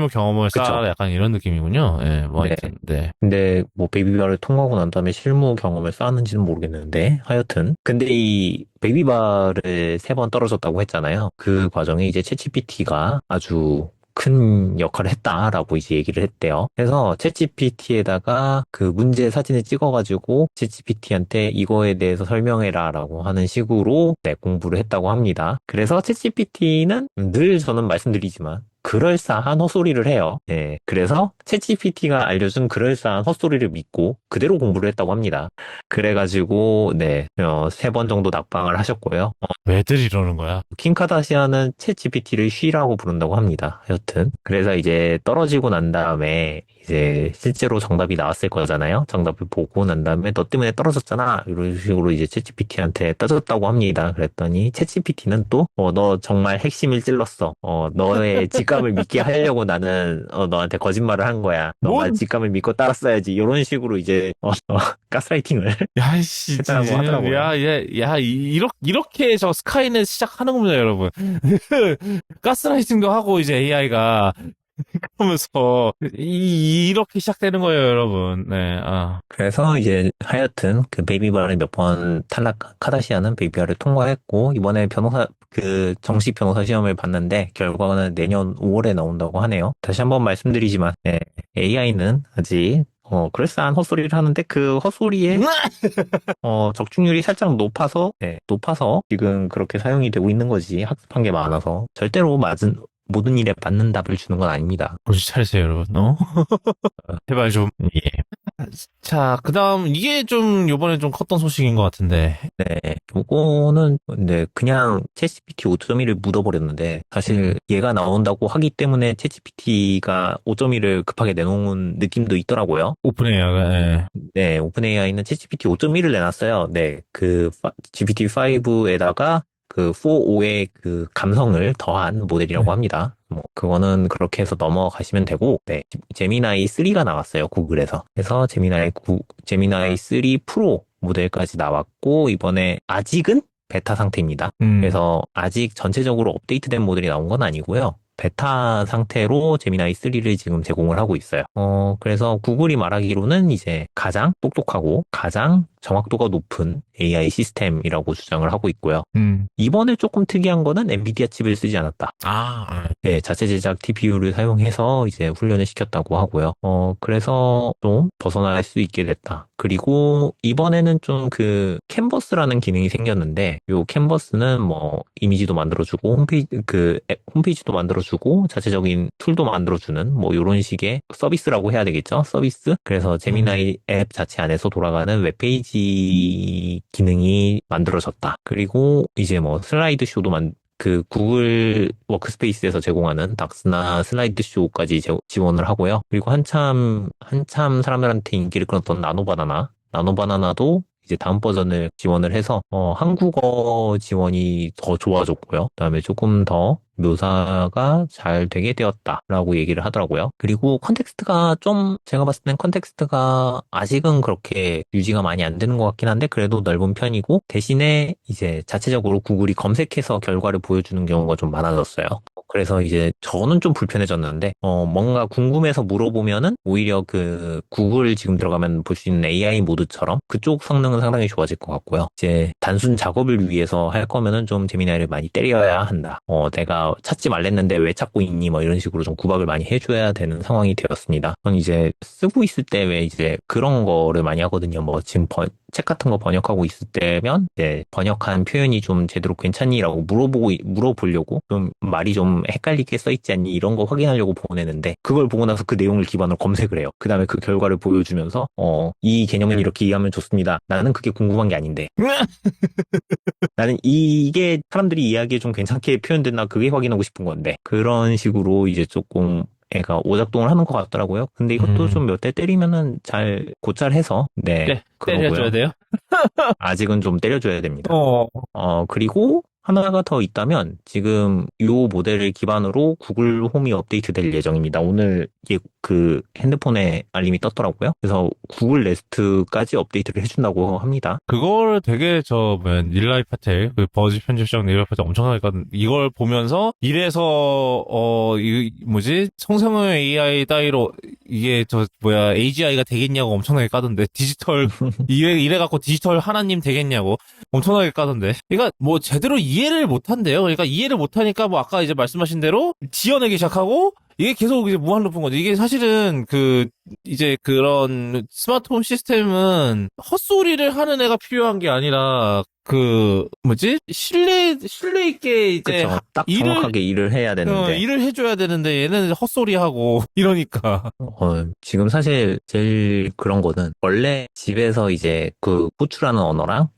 Speaker 1: 경험을
Speaker 2: 그쵸.
Speaker 1: 쌓아 약간 이런 느낌이군요. 예, 뭐
Speaker 2: 네.
Speaker 1: 하여튼, 네.
Speaker 2: 근데 뭐 베이비바를 통과하고 난 다음에 실무 경험을 쌓았는지는 모르겠는데 하여튼 근데 이 베이비바를 3번 떨어졌다고 했잖아요. 그 과정에 이제 챗GPT가 아주 큰 역할을 했다라고 이제 얘기를 했대요. 그래서 챗GPT에다가 그 문제 사진을 찍어가지고 챗GPT한테 이거에 대해서 설명해라라고 하는 식으로 공부를 했다고 합니다. 그래서 챗GPT는 늘 저는 말씀드리지만 그럴싸한 헛소리를 해요. 네. 그래서 챗GPT가 알려준 그럴싸한 헛소리를 믿고 그대로 공부를 했다고 합니다. 그래가지고, 3번 정도 낙방을 하셨고요.
Speaker 1: 왜들 이러는 거야?
Speaker 2: 킴 카다시안은 챗GPT를 쉬라고 부른다고 합니다. 여튼. 그래서 이제 떨어지고 난 다음에 이제 실제로 정답이 나왔을 거잖아요. 정답을 보고 난 다음에 너 때문에 떨어졌잖아. 이런 식으로 이제 챗GPT한테 따졌다고 합니다. 그랬더니 챗GPT는 또, 너 정말 핵심을 찔렀어. 너의 직감을 믿게 하려고 나는, 너한테 거짓말을 한 거야. 너가 직감을 믿고 따랐어야지. 이런 식으로 이제, 가스라이팅을
Speaker 1: 야이씨,
Speaker 2: 했다고 하더라고요.
Speaker 1: 이렇게 저 스카이넷 시작하는 겁니다, 여러분. 가스라이팅도 하고 이제 AI가 그러면서 이렇게 시작되는 거예요, 여러분. 네,
Speaker 2: 그래서 이제 하여튼 그 베이비바를 몇 번 카다시안은 베이비바를 통과했고 이번에 정식 변호사 시험을 봤는데 결과는 내년 5월에 나온다고 하네요. 다시 한번 말씀드리지만 AI는 아직 그럴싸한 헛소리를 하는데 그 헛소리에 적중률이 살짝 높아서 지금 그렇게 사용이 되고 있는 거지. 학습한 게 많아서 절대로 모든 일에 맞는 답을 주는 건 아닙니다.
Speaker 1: 정신 차리세요, 여러분. 제발 좀. 예. 자, 그 다음, 이게 좀, 요번에 좀 컸던 소식인 것 같은데.
Speaker 2: 네, 요거는, 그냥 챗GPT 5.1을 묻어버렸는데, 사실 얘가 나온다고 하기 때문에 챗GPT가 5.1을 급하게 내놓은 느낌도 있더라고요.
Speaker 1: 오픈AI가, 예.
Speaker 2: 네, 오픈AI는 챗GPT 5.1을 내놨어요. 네, 그 GPT-5에다가 그 4.5의 그 감성을 더한 모델이라고 합니다. 뭐 그거는 그렇게 해서 넘어가시면 되고, 제미나이 3가 나왔어요, 구글에서. 그래서 제미나이 3 프로 모델까지 나왔고 이번에 아직은 베타 상태입니다. 그래서 아직 전체적으로 업데이트된 모델이 나온 건 아니고요. 베타 상태로 제미나이 3를 지금 제공을 하고 있어요. 그래서 구글이 말하기로는 이제 가장 똑똑하고 가장 정확도가 높은 AI 시스템이라고 주장을 하고 있고요. 이번에 조금 특이한 거는 엔비디아 칩을 쓰지 않았다. 네, 자체 제작 TPU를 사용해서 이제 훈련을 시켰다고 하고요. 그래서 좀 벗어날 수 있게 됐다. 그리고 이번에는 좀 그 캔버스라는 기능이 생겼는데, 요 캔버스는 뭐 이미지도 만들어주고 홈페이지도 만들어주고 자체적인 툴도 만들어주는 뭐 이런 식의 서비스라고 해야 되겠죠? 서비스. 그래서 제미나이 앱 자체 안에서 돌아가는 웹페이지 기능이 만들어졌다. 그리고 이제 뭐 슬라이드 쇼도 그 구글 워크스페이스에서 제공하는 닥스나 슬라이드 쇼까지 지원을 하고요. 그리고 한참 사람들한테 인기를 끌었던 나노바나나도 이제 다음 버전을 지원을 해서 한국어 지원이 더 좋아졌고요. 그다음에 조금 더 묘사가 잘 되게 되었다라고 얘기를 하더라고요. 그리고 컨텍스트가 좀 제가 봤을 땐 컨텍스트가 아직은 그렇게 유지가 많이 안 되는 것 같긴 한데 그래도 넓은 편이고 대신에 이제 자체적으로 구글이 검색해서 결과를 보여주는 경우가 좀 많아졌어요. 그래서 이제 저는 좀 불편해졌는데 뭔가 궁금해서 물어보면은 오히려 그 구글 지금 들어가면 볼 수 있는 AI 모드처럼 그쪽 성능은 상당히 좋아질 것 같고요. 이제 단순 작업을 위해서 할 거면은 좀 제미나이를 많이 때려야 한다. 내가 찾지 말랬는데 왜 찾고 있니? 뭐 이런 식으로 좀 구박을 많이 해줘야 되는 상황이 되었습니다. 저는 이제 쓰고 있을 때 왜 이제 그런 거를 많이 하거든요. 뭐 지금 책 같은 거 번역하고 있을 때면 이제 번역한 표현이 좀 제대로 괜찮니라고 물어보려고 좀 말이 좀 헷갈리게 써 있지 않니 이런 거 확인하려고 보내는데 그걸 보고 나서 그 내용을 기반으로 검색을 해요. 그 다음에 그 결과를 보여주면서 이 개념은 이렇게 이해하면 좋습니다. 나는 그게 궁금한 게 아닌데 나는 이게 사람들이 이해하기에 좀 괜찮게 표현됐나 그게 확인하고 싶은 건데 그런 식으로 이제 조금 애가 오작동을 하는 것 같더라고요. 근데 이것도 좀 몇 대 때리면은 잘 고찰해서 네
Speaker 1: 때려줘야
Speaker 2: 그러고요.
Speaker 1: 돼요?
Speaker 2: 아직은 좀 때려줘야 됩니다.
Speaker 1: 어.
Speaker 2: 그리고 하나가 더 있다면 지금 이 모델을 기반으로 구글 홈이 업데이트 될 예정입니다. 오늘 그 핸드폰에 알림이 떴더라고요. 그래서 구글 네스트까지 업데이트를 해준다고 합니다.
Speaker 1: 그걸 되게 닐라이 파텔, 그 버즈 편집장 닐라이 파텔 엄청나게 이걸 보면서 이래서 성생의 AI 따위로 이게 AGI가 되겠냐고 엄청나게 까던데 이래갖고 디지털 하나님 되겠냐고 엄청나게 까던데. 그러니까 뭐 제대로 이해를 못한대요. 그러니까 이해를 못하니까 뭐 아까 이제 말씀하신 대로 지어내기 시작하고 이게 계속 이제 무한 루프인 거죠. 이게 사실은 이제 그런 스마트홈 시스템은 헛소리를 하는 애가 필요한 게 아니라 신뢰 있게 이제
Speaker 2: 그쵸. 딱 정확하게 일을 해야 되는데.
Speaker 1: 일을 해줘야 되는데 얘는 헛소리하고 이러니까.
Speaker 2: 지금 사실 제일 그런 거는 원래 집에서 이제 그 호출하는 언어랑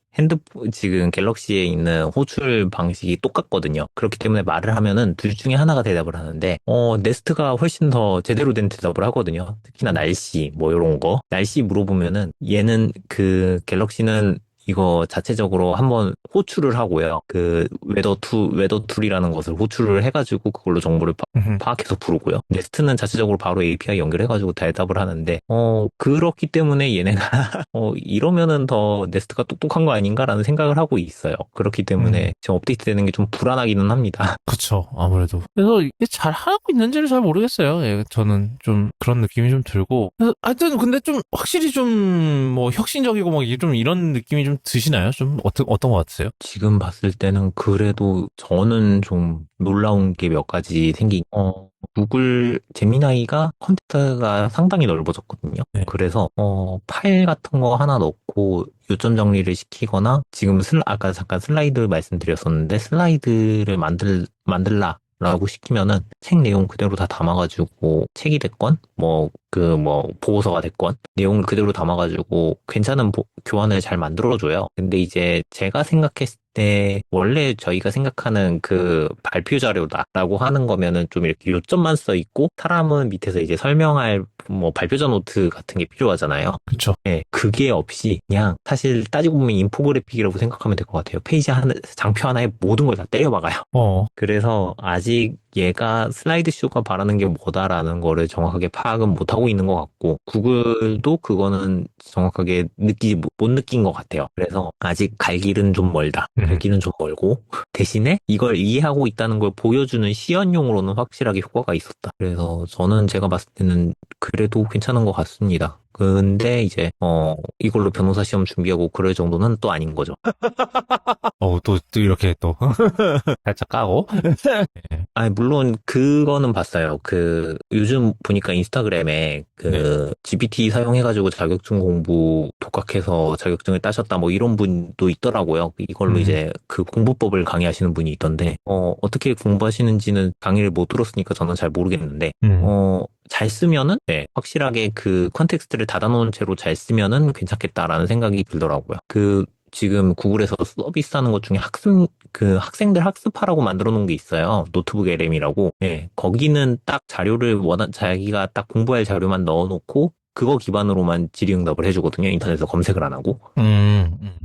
Speaker 2: 지금 갤럭시에 있는 호출 방식이 똑같거든요. 그렇기 때문에 말을 하면은 둘 중에 하나가 대답을 하는데, 네스트가 훨씬 더 제대로 된 대답을 하거든요. 특히나 날씨, 뭐, 이런 거. 날씨 물어보면은 얘는 갤럭시는 이거 자체적으로 한번 호출을 하고요. 그 웨더 툴이라는 것을 호출을 해가지고 그걸로 정보를 파악해서 부르고요. 네스트는 자체적으로 바로 API 연결해가지고 대답을 하는데 그렇기 때문에 얘네가 이러면은 더 네스트가 똑똑한 거 아닌가라는 생각을 하고 있어요. 그렇기 때문에 지금 업데이트되는 게 좀 불안하기는 합니다.
Speaker 1: 그쵸, 아무래도. 그래서 이게 잘 하고 있는지를 잘 모르겠어요. 예, 저는 좀 그런 느낌이 좀 들고. 그래서 하여튼 근데 좀 확실히 좀 뭐 혁신적이고 막 좀 이런 느낌이 좀 드시나요? 좀 어떤 것 같으세요?
Speaker 2: 지금 봤을 때는 그래도 저는 좀 놀라운 게 몇 가지 구글 제미나이가 컨텐츠가 상당히 넓어졌거든요.
Speaker 1: 네.
Speaker 2: 그래서 파일 같은 거 하나 넣고 요점 정리를 시키거나 지금 아까 잠깐 슬라이드 말씀드렸었는데 슬라이드를 만들라 라고 시키면은 책 내용 그대로 다 담아가지고 책이 됐건 보고서가 됐건 내용을 그대로 담아가지고 괜찮은 교환을 잘 만들어줘요. 근데 이제 제가 생각했을 때 원래 저희가 생각하는 그 발표 자료다라고 하는 거면은 좀 이렇게 요점만 써 있고 사람은 밑에서 이제 설명할 발표자 노트 같은 게 필요하잖아요.
Speaker 1: 그쵸.
Speaker 2: 네, 그게 없이 그냥 사실 따지고 보면 인포그래픽이라고 생각하면 될 것 같아요. 장표 하나에 모든 걸 다 때려박아요. 그래서 아직 얘가 슬라이드 쇼가 바라는 게 뭐다라는 거를 정확하게 파악은 못하고 있는 것 같고 구글도 그거는 정확하게 못 느낀 것 같아요. 그래서 아직 갈 길은 좀 멀다. 갈 길은 좀 멀고 대신에 이걸 이해하고 있다는 걸 보여주는 시연용으로는 확실하게 효과가 있었다. 그래서 저는 제가 봤을 때는 그래도 괜찮은 것 같습니다. 근데 이제 이걸로 변호사 시험 준비하고 그럴 정도는 또 아닌 거죠.
Speaker 1: 또 이렇게 또 살짝 까고.
Speaker 2: 아니 물론 그거는 봤어요. 요즘 보니까 인스타그램에 GPT 사용해가지고 자격증 공부 독학해서 자격증을 따셨다 뭐 이런 분도 있더라고요. 이걸로 이제 그 공부법을 강의하시는 분이 있던데 어떻게 공부하시는지는 강의를 못 들었으니까 저는 잘 모르겠는데 잘 쓰면은 확실하게 그 컨텍스트를 닫아놓은 채로 잘 쓰면은 괜찮겠다라는 생각이 들더라고요. 지금 구글에서 서비스하는 것 중에 학생들 학습하라고 만들어 놓은 게 있어요. 노트북 LM이라고. 거기는 딱 자기가 딱 공부할 자료만 넣어놓고 그거 기반으로만 질의응답을 해주거든요. 인터넷에서 검색을 안 하고.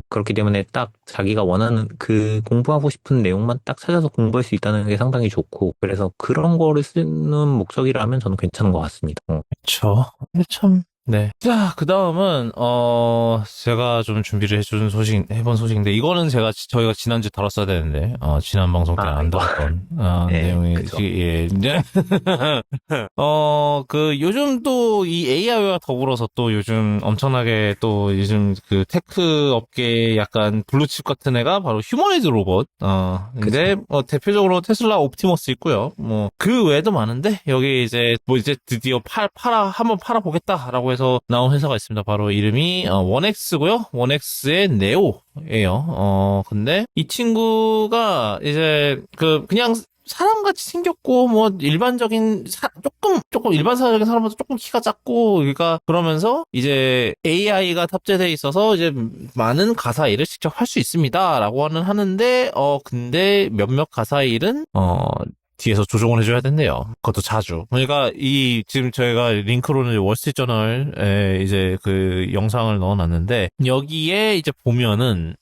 Speaker 2: 그렇기 때문에 딱 자기가 원하는 그 공부하고 싶은 내용만 딱 찾아서 공부할 수 있다는 게 상당히 좋고, 그래서 그런 거를 쓰는 목적이라면 저는 괜찮은 것 같습니다.
Speaker 1: 그쵸. 참. 네. 자, 그 다음은, 제가 좀 준비를 해본 소식인데, 이거는 저희가 지난주에 다뤘어야 되는데, 지난 방송 때는 안
Speaker 2: 이거.
Speaker 1: 다뤘던,
Speaker 2: 네,
Speaker 1: 내용이,
Speaker 2: 그쵸.
Speaker 1: 예, 이제, 요즘 또 이 AI와 더불어서 또 요즘 엄청나게 또 요즘 그 테크 업계에 약간 블루칩 같은 애가 바로 휴머노이드 로봇, 근데, 대표적으로 테슬라 옵티머스 있고요. 뭐, 그 외에도 많은데, 여기 이제, 드디어 한번 팔아보겠다라고 해서 나온 회사가 있습니다. 바로 이름이 원엑스고요. 원엑스의 네오예요. 근데 이 친구가 이제 그냥 사람같이 생겼고 뭐 일반적인 조금 일반적인 사람보다 조금 키가 작고 그러니까 그러면서 이제 AI가 탑재돼 있어서 이제 많은 가사 일을 직접 할 수 있습니다라고 하는데 근데 몇몇 가사 일은 뒤에서 조정을 해줘야 된대요. 그것도 자주. 그러니까 지금 저희가 링크로는 월스트리트저널에 이제 그 영상을 넣어놨는데 여기에 이제 보면은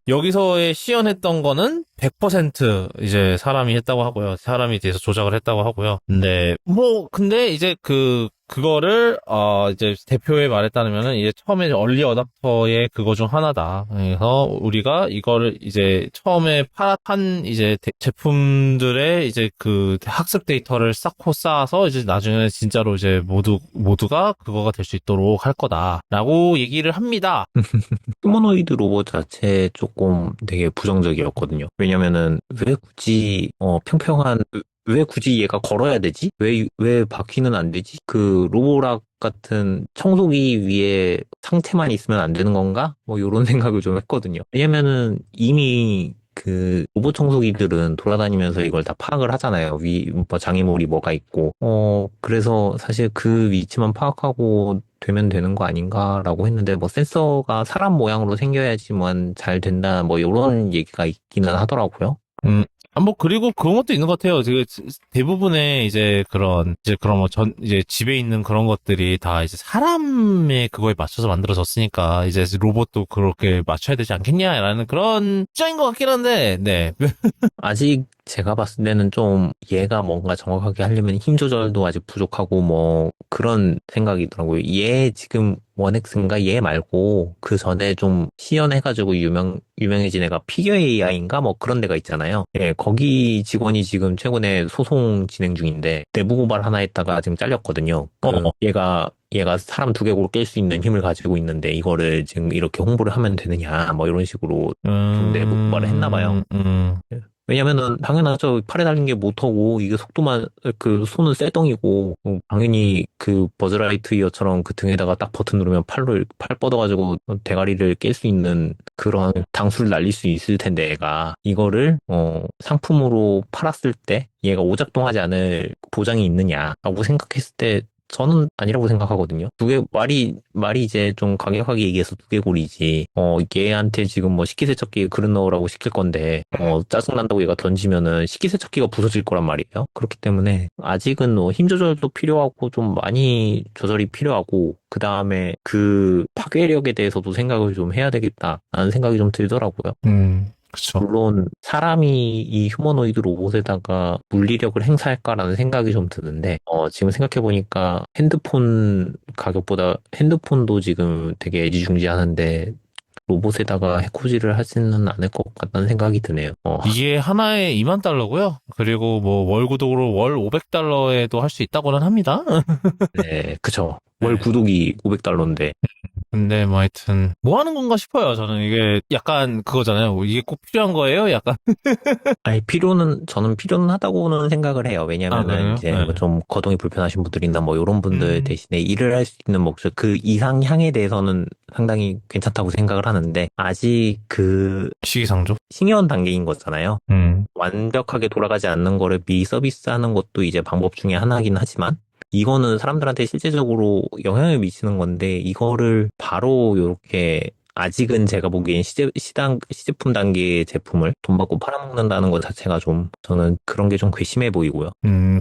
Speaker 1: 여기서의 시연했던 거는 100% 이제 사람이 했다고 하고요. 사람이 뒤에서 조작을 했다고 하고요. 근데 이제 그거를 이제 대표에 말에 따르면은 이제 처음에 얼리 어답터의 그거 중 하나다. 그래서 우리가 이거를 이제 처음에 판 이제 제품들의 이제 그 학습 데이터를 쌓아서 이제 나중에 진짜로 이제 모두가 그거가 될 수 있도록 할 거다라고 얘기를 합니다.
Speaker 2: 휴머노이드 로봇 자체 조금 되게 부정적이었거든요. 왜냐면은 왜 굳이 얘가 걸어야 되지? 왜 바퀴는 안 되지? 그 로보락 같은 청소기 위에 상체만 있으면 안 되는 건가? 뭐 요런 생각을 좀 했거든요. 왜냐면은 이미 그 로봇 청소기들은 돌아다니면서 이걸 다 파악을 하잖아요. 뭐 장애물이 뭐가 있고. 그래서 사실 그 위치만 파악하고 되면 되는 거 아닌가라고 했는데, 뭐 센서가 사람 모양으로 생겨야지만 잘 된다, 뭐 요런 얘기가 있기는 하더라고요.
Speaker 1: 그리고 그런 것도 있는 것 같아요. 대부분의 이제 집에 있는 그런 것들이 다 이제 사람의 그거에 맞춰서 만들어졌으니까, 이제 로봇도 그렇게 맞춰야 되지 않겠냐라는 그런 주장인 것 같긴 한데, 네.
Speaker 2: 아직 제가 봤을 때는 좀 얘가 뭔가 정확하게 하려면 힘 조절도 아직 부족하고 뭐 그런 생각이 더라고요. 얘 지금 원엑스인가 얘 말고 그 전에 좀 시연해가지고 유명해진 애가 피겨 AI인가 뭐 그런 데가 있잖아요. 예, 거기 직원이 지금 최근에 소송 진행 중인데 내부 고발 하나 했다가 지금 잘렸거든요. 얘가 사람 두개골 깰 수 있는 힘을 가지고 있는데 이거를 지금 이렇게 홍보를 하면 되느냐 뭐 이런 식으로 좀 내부 고발을 했나 봐요. 왜냐면은 당연하죠. 팔에 달린 게 모터고 이게 속도만 그 손은 쇳덩이고 당연히 그 버즈라이트 이어처럼 그 등에다가 딱 버튼 누르면 팔 뻗어가지고 대가리를 깰 수 있는 그런 당수를 날릴 수 있을 텐데 얘가 이거를 상품으로 팔았을 때 얘가 오작동하지 않을 보장이 있느냐라고 생각했을 때 저는 아니라고 생각하거든요. 말이 이제 좀 강력하게 얘기해서 두개골이지. 얘한테 지금 뭐 식기세척기에 그릇 넣으라고 시킬 건데, 짜증난다고 얘가 던지면은 식기세척기가 부서질 거란 말이에요. 그렇기 때문에 아직은 힘 조절도 필요하고 좀 많이 조절이 필요하고, 그 다음에 그 파괴력에 대해서도 생각을 좀 해야 되겠다라는 생각이 좀 들더라고요.
Speaker 1: 그쵸.
Speaker 2: 물론 사람이 이 휴머노이드 로봇에다가 물리력을 행사할까라는 생각이 좀 드는데 지금 생각해보니까 핸드폰 가격보다 핸드폰도 지금 되게 애지중지하는데 로봇에다가 해코지를 하지는 않을 것 같다는 생각이 드네요.
Speaker 1: 이게 하나에 $20,000고요. 그리고 뭐 월 구독으로 월 $500에도 할 수 있다고는 합니다.
Speaker 2: 네, 그쵸. 월 구독이 $500인데
Speaker 1: 근데 뭐 하여튼 뭐 하는 건가 싶어요. 저는 이게 약간 그거잖아요. 이게 꼭 필요한 거예요? 약간.
Speaker 2: 아니, 저는 필요는 하다고는 생각을 해요. 왜냐면은,
Speaker 1: 그래요?
Speaker 2: 이제,
Speaker 1: 네.
Speaker 2: 뭐 좀, 거동이 불편하신 분들이나, 뭐, 요런 분들 대신에 일을 할 수 있는 목적, 그 이상향에 대해서는 상당히 괜찮다고 생각을 하는데, 아직
Speaker 1: 시기상조?
Speaker 2: 신현 단계인 거잖아요.
Speaker 1: 음.
Speaker 2: 완벽하게 돌아가지 않는 거를 서비스하는 것도 이제 방법 중에 하나긴 하지만, 이거는 사람들한테 실제적으로 영향을 미치는 건데, 이거를 바로 요렇게 아직은 제가 보기엔 시제품 단계의 제품을 돈 받고 팔아먹는다는 것 자체가 좀, 저는 그런 게 좀 괘씸해 보이고요.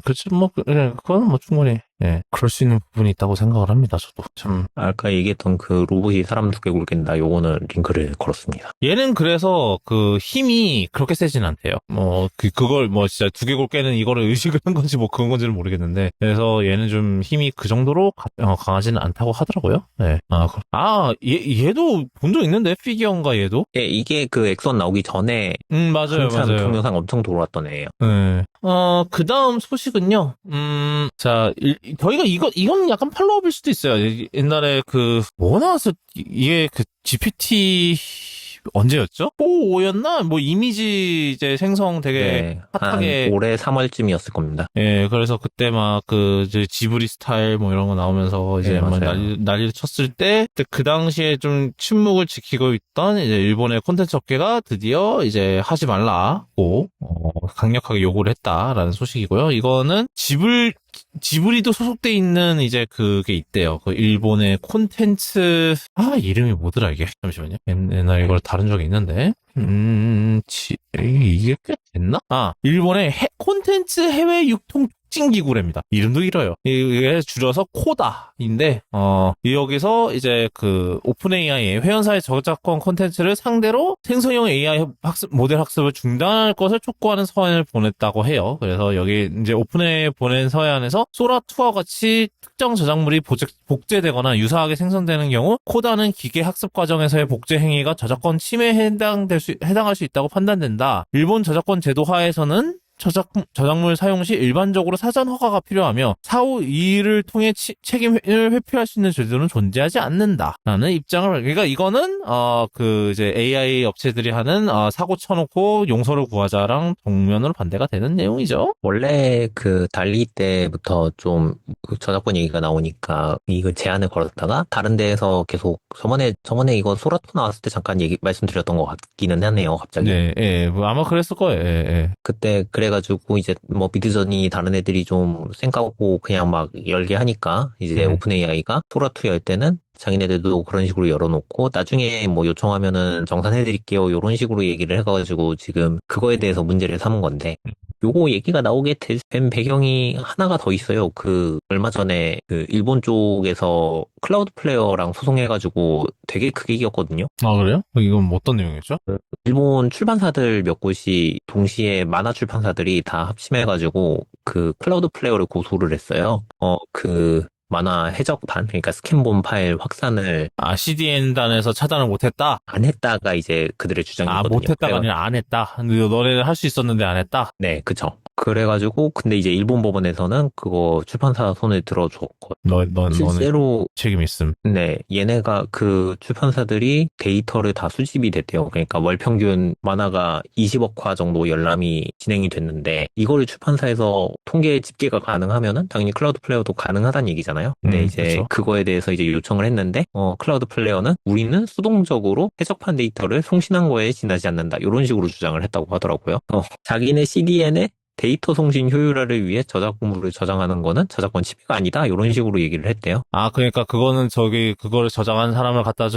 Speaker 1: 그치, 그거는 뭐 충분히 예, 그럴 수 있는 부분이 있다고 생각을 합니다. 저도 참.
Speaker 2: 아까 얘기했던 그 로봇이 사람 두개골 깬다. 요거는 링크를 걸었습니다.
Speaker 1: 얘는 그래서 그 힘이 그렇게 세진 않대요. 뭐 그걸 뭐 진짜 두개골 깨는 이거를 의식을 한 건지 뭐 그런 건지는 모르겠는데, 그래서 얘는 좀 힘이 그 정도로 강하지는 않다고 하더라고요. 네. 얘도 본 적 있는데 피규어인가 얘도?
Speaker 2: 예, 이게 그 엑소원 나오기 전에
Speaker 1: 맞아요,
Speaker 2: 한참
Speaker 1: 맞아요.
Speaker 2: 동영상 엄청 돌아왔던 애예요.
Speaker 1: 네. 그 다음 소식은요. 자, 저희가 이건 약간 팔로우업일 수도 있어요. 옛날에 뭐 나왔어? 이게 GPT, 언제였죠? 4였나? 뭐 이미지 이제 생성 되게
Speaker 2: 네,
Speaker 1: 핫하게.
Speaker 2: 한 올해 3월쯤이었을 겁니다.
Speaker 1: 예, 그래서 그때 막 이제 지브리 스타일 뭐 이런 거 나오면서 이제
Speaker 2: 네,
Speaker 1: 막
Speaker 2: 맞아요.
Speaker 1: 난리를 쳤을 때, 그때 그 당시에 좀 침묵을 지키고 있던 이제 일본의 콘텐츠 업계가 드디어 이제 하지 말라고, 강력하게 요구를 했다라는 소식이고요. 이거는 지브리도 소속돼 있는 이제 그게 있대요. 그 일본의 콘텐츠, 이름이 뭐더라 이게. 잠시만요. 옛날에 이걸 다룬 적이 있는데. 이게 꽤 됐나? 일본의 콘텐츠 해외 유통 촉진기구랍니다. 이름도 길어요. 이게 줄여서 코다인데, 여기서 이제 오픈 AI의 회원사의 저작권 콘텐츠를 상대로 생성형 AI 모델 학습을 중단할 것을 촉구하는 서한을 보냈다고 해요. 그래서 여기 이제 오픈 AI 보낸 서한에서 소라2와 같이 특정 저작물이 복제되거나 유사하게 생성되는 경우 코다는 기계 학습 과정에서의 복제 행위가 저작권 침해에 해당할 수 있다고 판단된다. 일본 저작권 제도 하에서는 저작물 사용 시 일반적으로 사전 허가가 필요하며 사후 이의를 통해 책임을 회피할 수 있는 제도는 존재하지 않는다. 라는 입장을, 그러니까 이거는, 이제 AI 업체들이 하는, 사고 쳐놓고 용서를 구하자랑 정면으로 반대가 되는 내용이죠.
Speaker 2: 원래 그 달리 때부터 좀 저작권 얘기가 나오니까 이거 제안을 걸었다가 다른 데에서 계속 저번에 이거 소라토 나왔을 때 잠깐 말씀드렸던 것 같기는 하네요, 갑자기.
Speaker 1: 네, 예, 뭐 아마 그랬을 거예요, 예, 예.
Speaker 2: 그때 그래가지고 이제 뭐 미드저니 다른 애들이 좀 쌩까고 그냥 막 열게 하니까 이제 오픈 AI가 소라2 열 때는 자기네들도 그런 식으로 열어놓고 나중에 뭐 요청하면은 정산해드릴게요 요런 식으로 얘기를 해가지고 지금 그거에 대해서 문제를 삼은 건데 요거 얘기가 나오게 된 배경이 하나가 더 있어요. 얼마 전에 일본 쪽에서 클라우드 플레이어랑 소송해가지고 되게 크게 이겼거든요.
Speaker 1: 그래요? 이건 어떤 내용이었죠?
Speaker 2: 일본 출판사들 몇 곳이 동시에 만화 출판사들이 다 합심해가지고 클라우드 플레이어를 고소를 했어요. 만화 해적판, 그러니까 스캔본 파일 확산을
Speaker 1: CDN단에서 차단을 못했다?
Speaker 2: 안 했다가 이제 그들의 주장이거든요.
Speaker 1: 못했다가 아니라 안 했다. 너네는 할 수 있었는데 안 했다?
Speaker 2: 네, 그쵸. 그래가지고 근데 이제 일본 법원에서는 그거 출판사 손을 들어줬고
Speaker 1: 너는
Speaker 2: 실제로
Speaker 1: 책임 있음.
Speaker 2: 네, 얘네가 출판사들이 데이터를 다 수집이 됐대요. 그러니까 월 평균 만화가 20억화 정도 열람이 진행이 됐는데 이거를 출판사에서 통계 집계가 가능하면은 당연히 클라우드 플레이어도 가능하다는 얘기잖아요. 근데 이제
Speaker 1: 그쵸.
Speaker 2: 그거에 대해서 이제 요청을 했는데 클라우드 플레이어는 우리는 수동적으로 해석판 데이터를 송신한 거에 지나지 않는다. 이런 식으로 주장을 했다고 하더라고요. 자기네 CDN에 데이터 송신 효율화를 위해 저작물을 저장하는 거는 저작권 침해가 아니다. 이런 식으로 얘기를 했대요.
Speaker 1: 그러니까 그거는 그거를 저장한 사람을 갖다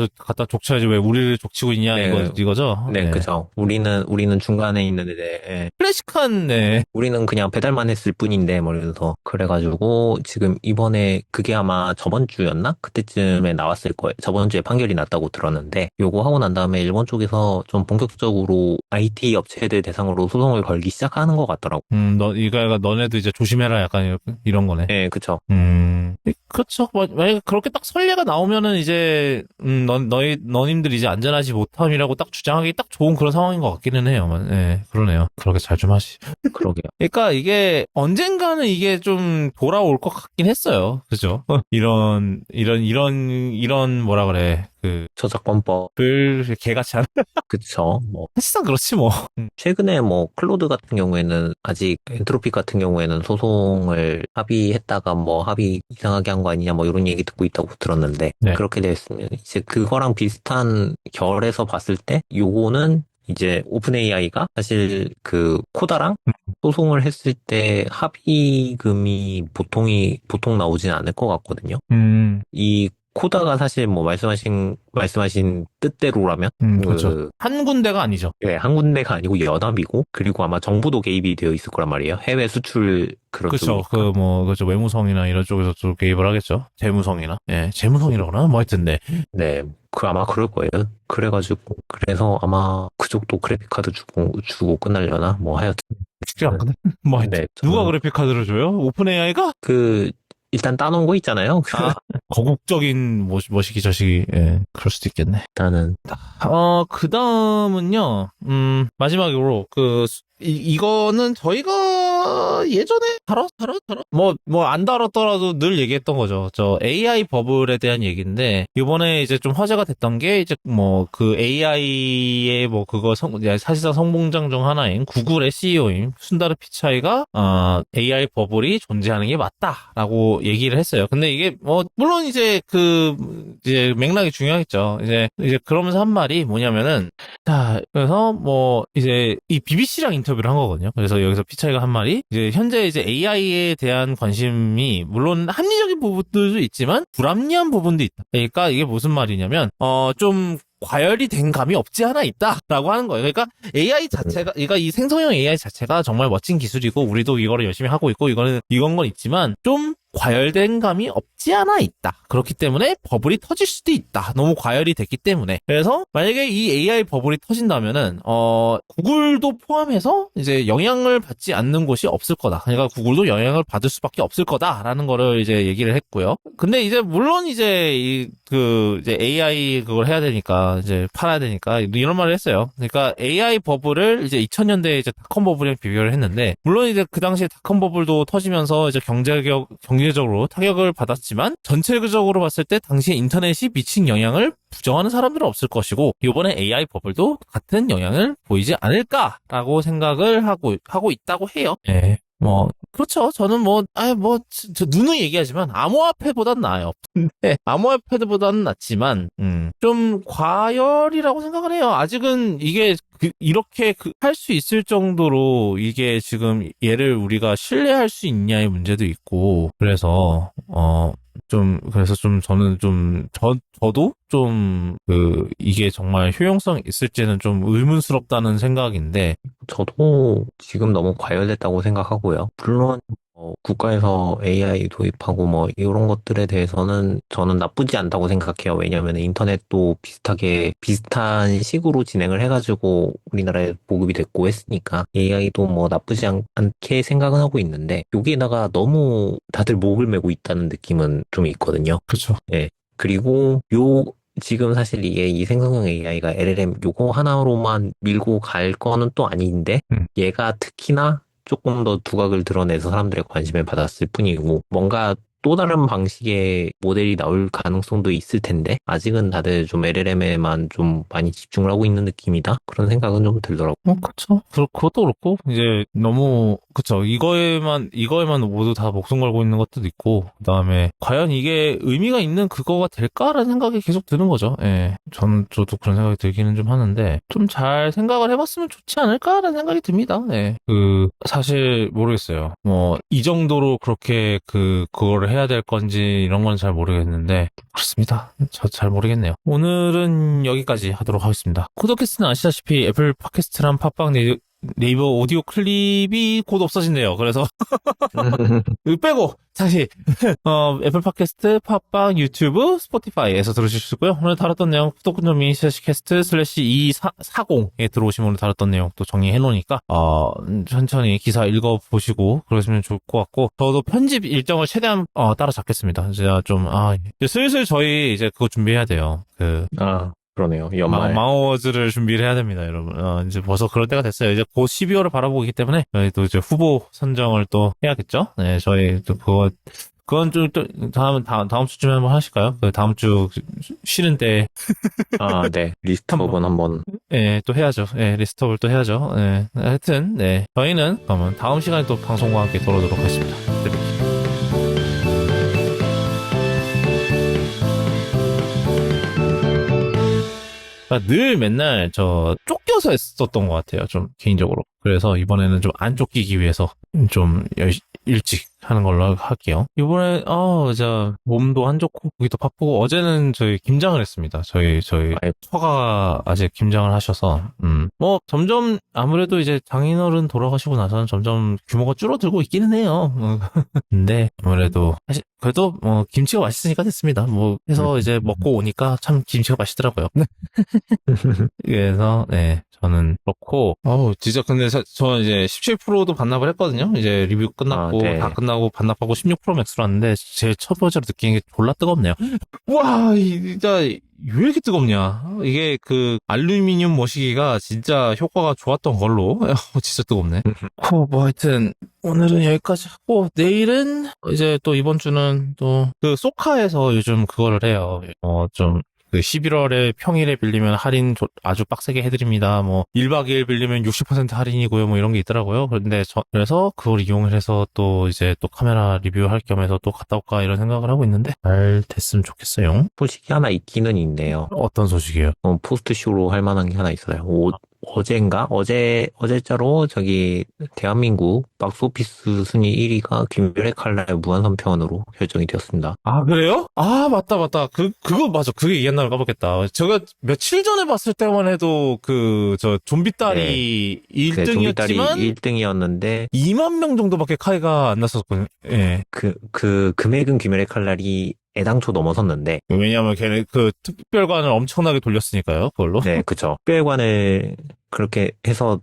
Speaker 1: 족쳐야지 왜 우리를 족치고 있냐,
Speaker 2: 네.
Speaker 1: 이거죠?
Speaker 2: 네, 그죠. 우리는 중간에 있는데, 예.
Speaker 1: 클래식한, 네.
Speaker 2: 우리는 그냥 배달만 했을 뿐인데, 뭐, 이래서. 그래가지고, 지금 이번에 그게 아마 저번 주였나? 그때쯤에 나왔을 거예요. 저번 주에 판결이 났다고 들었는데, 요거 하고 난 다음에 일본 쪽에서 좀 본격적으로 IT 업체들 대상으로 소송을 걸기 시작하는 것 같더라고.
Speaker 1: 이거가 너네도 이제 조심해라, 약간 이런 거네.
Speaker 2: 네, 그쵸.
Speaker 1: 그렇죠. 만약에 그렇게 딱 선례가 나오면은 이제 너님들 이제 안전하지 못함이라고 딱 주장하기 딱 좋은 그런 상황인 것 같기는 해요. 네, 그러네요. 그렇게 잘 좀 하시.
Speaker 2: 그러게요.
Speaker 1: 그러니까 이게 언젠가는 이게 좀 돌아올 것 같긴 했어요. 그죠? 이런 뭐라 그래.
Speaker 2: 저작권법을
Speaker 1: 개같이 하는.
Speaker 2: 그쵸. 뭐
Speaker 1: 사실상 그렇지 뭐.
Speaker 2: 최근에 뭐 클로드 같은 경우에는 아직 엔트로피 같은 경우에는 소송을 합의했다가 뭐 합의 이상하게 한 거 아니냐 뭐 이런 얘기 듣고 있다고 들었는데
Speaker 1: 네.
Speaker 2: 그렇게 됐으면 이제 그거랑 비슷한 결에서 봤을 때 요거는 이제 오픈 AI가 사실 코다랑 소송을 했을 때 합의금이 보통 나오진 않을 것 같거든요. 이 코다가 사실 뭐 말씀하신 뜻대로라면
Speaker 1: 그렇죠.
Speaker 2: 그
Speaker 1: 한 군데가 아니죠.
Speaker 2: 네, 한 군데가 아니고 연합이고, 그리고 아마 정부도 개입이 되어 있을 거란 말이에요. 해외 수출 그런
Speaker 1: 그렇죠.
Speaker 2: 쪽이니까.
Speaker 1: 그렇죠. 외무성이나 이런 쪽에서 좀 개입을 하겠죠. 재무성이나. 예, 재무성이라고 그러나? 뭐 하여튼, 네.
Speaker 2: 네, 아마 그럴 거예요. 그래가지고, 그래서 아마 그쪽도 그래픽카드 주고 끝날려나? 뭐 하여튼.
Speaker 1: 쉽지 않거든? 뭐 하여튼.
Speaker 2: 네,
Speaker 1: 누가
Speaker 2: 저는
Speaker 1: 그래픽카드를 줘요? 오픈AI가?
Speaker 2: 일단 따놓은 거 있잖아요.
Speaker 1: 거국적인 뭐시기 저시기, 예, 그럴 수도 있겠네.
Speaker 2: 일단은,
Speaker 1: 그 다음은요, 마지막으로, 이거는 저희가 예전에 안 다뤘더라도 늘 얘기했던 거죠. 저 AI 버블에 대한 얘기인데, 이번에 이제 좀 화제가 됐던 게, 이제 AI의 사실상 성공장 중 하나인 구글의 CEO인 순다르 피차이가, AI 버블이 존재하는 게 맞다라고 얘기를 했어요. 근데 이게, 물론 이제 이제 맥락이 중요하겠죠. 이제 그러면서 한 말이 뭐냐면은, 자, 그래서 이제 이 BBC랑 인터뷰를 한 거거든요. 그래서 여기서 피차이가 한 말이 이제 현재 이제 AI에 대한 관심이 물론 합리적인 부분들도 있지만 불합리한 부분도 있다. 그러니까 이게 무슨 말이냐면 좀 과열이 된 감이 없지 않아 있다라고 하는 거예요. 그러니까 AI 자체가, 그러니까 이 생성형 AI 자체가 정말 멋진 기술이고 우리도 이거를 열심히 하고 있고 이건 건 있지만 좀 과열된 감이 없지 않아 있다. 그렇기 때문에 버블이 터질 수도 있다. 너무 과열이 됐기 때문에. 그래서 만약에 이 AI 버블이 터진다면은 구글도 포함해서 이제 영향을 받지 않는 곳이 없을 거다. 그러니까 구글도 영향을 받을 수밖에 없을 거다라는 거를 이제 얘기를 했고요. 근데 이제 물론 이제 이제 AI 그걸 해야 되니까 이제 팔아야 되니까 이런 말을 했어요. 그러니까 AI 버블을 이제 2000년대에 이제 닷컴 버블이랑 비교를 했는데 물론 이제 그 당시에 닷컴 버블도 터지면서 이제 경제적으로 타격을 받았지만 전체적으로 봤을 때 당시에 인터넷이 미친 영향을 부정하는 사람들은 없을 것이고 이번에 AI 버블도 같은 영향을 보이지 않을까라고 생각을 하고 있다고 해요. 예. 그렇죠. 저는 누누이 얘기하지만 암호화폐보단 나아요. 근데 암호화폐보다는 낫지만 좀 과열이라고 생각을 해요. 아직은 이게 이렇게 할 수 있을 정도로 이게 지금 얘를 우리가 신뢰할 수 있냐의 문제도 있고 그래서 저도 이게 정말 효용성 있을지는 좀 의문스럽다는 생각인데,
Speaker 2: 저도 지금 너무 과열됐다고 생각하고요. 물론, 국가에서 AI 도입하고 이런 것들에 대해서는 저는 나쁘지 않다고 생각해요. 왜냐하면 인터넷도 비슷한 식으로 진행을 해가지고 우리나라에 보급이 됐고 했으니까 AI도 나쁘지 않게 생각은 하고 있는데 여기에다가 너무 다들 목을 메고 있다는 느낌은 좀 있거든요.
Speaker 1: 그렇죠.
Speaker 2: 예. 그리고 지금 사실 이게 이 생성형 AI가 LLM 요거 하나로만 밀고 갈 거는 또 아닌데 얘가 특히나 조금 더 두각을 드러내서 사람들의 관심을 받았을 뿐이고 뭔가 또 다른 방식의 모델이 나올 가능성도 있을 텐데 아직은 다들 좀 LLM에만 좀 많이 집중을 하고 있는 느낌이다 그런 생각은 좀 들더라고요.
Speaker 1: 그쵸. 그것도 그렇고, 이제 너무, 그쵸. 이거에만 모두 다 목숨 걸고 있는 것도 있고, 그 다음에, 과연 이게 의미가 있는 그거가 될까라는 생각이 계속 드는 거죠. 예. 저도 그런 생각이 들기는 좀 하는데, 좀 잘 생각을 해봤으면 좋지 않을까라는 생각이 듭니다. 예. 사실 모르겠어요. 이 정도로 그렇게 그거를 해야 될 건지 이런 건 잘 모르겠는데, 그렇습니다. 저 잘 모르겠네요. 오늘은 여기까지 하도록 하겠습니다. 코드캐스트는 아시다시피 애플 팟캐스트랑 팟빵 네이버 오디오 클립이 곧 없어진대요. 그래서 이거 빼고 다시 애플 팟캐스트, 팟빵, 유튜브, 스포티파이에서 들으실 수 있고요. 오늘 다뤘던 내용 쿠도쿠노미/캐스트/240에 들어오시면 오늘 다뤘던 내용 또 정리해 놓으니까 천천히 기사 읽어보시고 그러시면 좋을 것 같고 저도 편집 일정을 최대한 따라잡겠습니다. 제가 이제 슬슬 저희 이제 그거 준비해야 돼요.
Speaker 2: 그러네요. 연말.
Speaker 1: 망어워즈를 준비를 해야 됩니다, 여러분. 이제 벌써 그럴 때가 됐어요. 이제 곧 12월을 바라보고 있기 때문에 저희 또 이제 후보 선정을 또 해야겠죠? 네, 저희 또 그건 좀 또 다음 주쯤에 한번 하실까요? 다음 주 쉬는 때.
Speaker 2: 네. 리스트업은 한번.
Speaker 1: 네, 또 해야죠. 네, 리스트업을 또 해야죠. 네, 하여튼, 네. 저희는 그러면 다음 시간에 또 방송과 함께 돌아오도록 하겠습니다. 늘 맨날 쫓겨서 했었던 것 같아요. 좀 개인적으로. 그래서 이번에는 좀 안 쫓기기 위해서 좀 일찍 하는 걸로 할게요. 이번에, 몸도 안 좋고, 고기도 바쁘고, 어제는 저희 김장을 했습니다. 저희
Speaker 2: 아이,
Speaker 1: 처가 아직 김장을 하셔서, 점점, 아무래도 이제 장인어른 돌아가시고 나서는 점점 규모가 줄어들고 있기는 해요. 근데, 아무래도, 사실, 그래도, 김치가 맛있으니까 됐습니다. 해서 이제 먹고 오니까 참 김치가 맛있더라고요. 그래서, 네, 저는 그렇고, 진짜 근데 저 이제 17%도 반납을 했거든요. 이제 리뷰 끝났고,
Speaker 2: 네.
Speaker 1: 다 끝나고 반납하고 16% 맥스로 왔는데, 제일 첫 번째로 느낀 게 졸라 뜨겁네요. 와, 진짜, 왜 이렇게 뜨겁냐? 이게 알루미늄 머시기가 진짜 효과가 좋았던 걸로, 진짜 뜨겁네. 하여튼, 오늘은 여기까지 하고, 내일은, 이제 또 이번 주는 또, 소카에서 요즘 그거를 해요. 11월에 평일에 빌리면 할인 아주 빡세게 해드립니다. 1박 2일 빌리면 60% 할인이고요. 이런 게 있더라고요. 그래서 그걸 이용을 해서 또 이제 또 카메라 리뷰할 겸해서 또 갔다 올까 이런 생각을 하고 있는데 잘 됐으면 좋겠어요.
Speaker 2: 소식이 하나 있기는 있네요.
Speaker 1: 어떤 소식이에요?
Speaker 2: 포스트쇼로 할 만한 게 하나 있어요. 어젠가? 어제자로 대한민국 박스오피스 순위 1위가 김멸의 칼날 무한선편으로 결정이 되었습니다.
Speaker 1: 아, 그래요? 아, 맞다. 그거 맞아. 그게 얘기했나 까먹겠다. 제가 며칠 전에 봤을 때만 해도 좀비 딸이
Speaker 2: 네, 좀비 딸이
Speaker 1: 1등이었지만
Speaker 2: 1등이었는데
Speaker 1: 2만 명 정도밖에 카이가 안 났었거든요. 예.
Speaker 2: 금액은 김멸의 칼날이 애당초 넘어섰는데
Speaker 1: 왜냐면 걔네 특별관을 엄청나게 돌렸으니까요, 그걸로.
Speaker 2: 네, 그쵸. 특별관을 그렇게 해서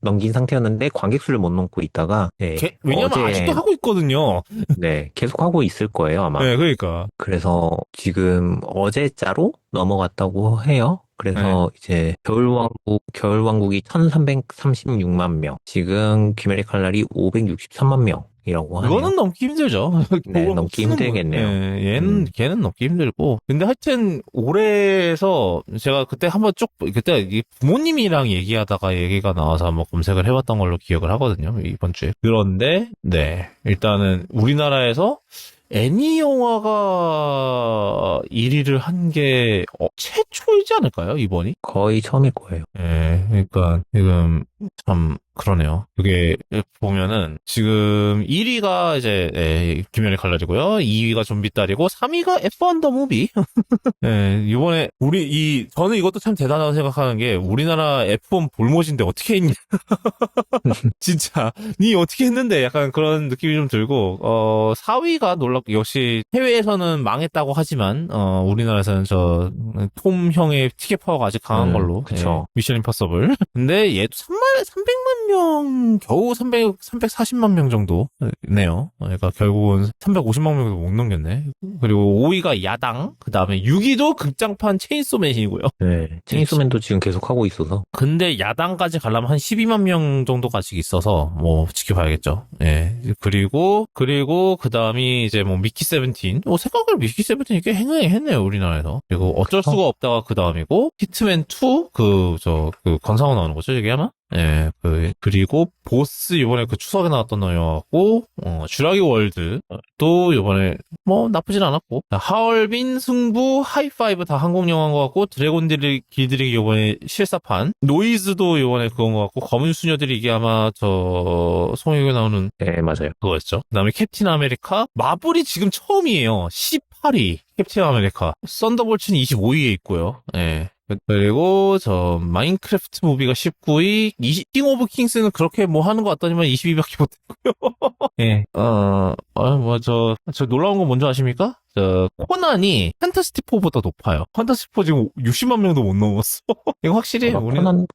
Speaker 2: 넘긴 상태였는데 관객 수를 못 넘고 있다가 네,
Speaker 1: 왜냐면 아직도 하고 있거든요.
Speaker 2: 네, 계속 하고 있을 거예요, 아마.
Speaker 1: 네, 그러니까.
Speaker 2: 그래서 지금 어제자로 넘어갔다고 해요. 그래서 이제 겨울왕국이 1336만 명, 지금 귀멸의 칼날이 563만 명이라고 하네요.
Speaker 1: 이거는 넘기 힘들죠.
Speaker 2: 네, 넘기 힘들겠네요.
Speaker 1: 걔는 넘기 힘들고. 근데 하여튼, 올해에서 제가 그때 한번 그때 부모님이랑 얘기하다가 얘기가 나와서 한번 검색을 해봤던 걸로 기억을 하거든요. 이번 주에. 그런데, 네. 일단은 우리나라에서 애니 영화가 1위를 한 게 최초이지 않을까요? 이번이?
Speaker 2: 거의 처음일 거예요.
Speaker 1: 예, 그러니까 지금 참 그러네요. 그게 보면은 지금 1위가 이제 김연의 칼날이고요. 2위가 좀비 딸이고 3위가 F1 더 무비. 예, 이번에 저는 이것도 참 대단하다고 생각하는 게 우리나라 F1 볼못인데 어떻게 했냐. 진짜 니 어떻게 했는데 약간 그런 느낌이 좀 들고 4위가 역시 해외에서는 망했다고 하지만 우리나라에서는 톰 형의 티켓 파워가 아직 강한 걸로.
Speaker 2: 그쵸.
Speaker 1: 예, 미션 임파서블. 근데 얘도 300만 명, 겨우 340만 명 정도네요. 그러니까 결국은 350만 명도 못 넘겼네. 그리고 5위가 야당, 그 다음에 6위도 극장판 체인소맨이고요.
Speaker 2: 네, 체인소맨도 지금 계속 하고 있어서.
Speaker 1: 근데 야당까지 가려면 한 12만 명 정도가 아직 있어서 지켜봐야겠죠. 예. 그리고 그 다음이 이제 미키 세븐틴. 생각을 미키 세븐틴이 꽤 행했네요, 우리나라에서. 그리고 어쩔 수가 없다가 그 다음이고 히트맨 2 권상우 나오는 거죠, 이게 아마? 예, 그리고 보스 이번에 추석에 나왔던 영화고 쥬라기 월드 또 이번에 나쁘진 않았고 하얼빈, 승부, 하이파이브 다 한국 영화인 것 같고 드래곤 길들이기 이번에 실사판 노이즈도 이번에 그건 것 같고 검은 수녀들이 이게 아마 송혜교에 나오는
Speaker 2: 네, 맞아요.
Speaker 1: 그거였죠. 그다음에 캡틴 아메리카 마블이 지금 처음이에요. 18위 캡틴 아메리카 썬더볼츠는 25위에 있고요. 예. 그리고 마인크래프트 무비가 19위, 킹 오브 킹스는 그렇게 하는 것 같더니만 22위밖에 못했고요. 예. 놀라운 건 뭔지 아십니까? 코난이 판타스틱 4보다 높아요. 판타스틱 4 지금 60만 명도 못 넘었어. 이거 확실히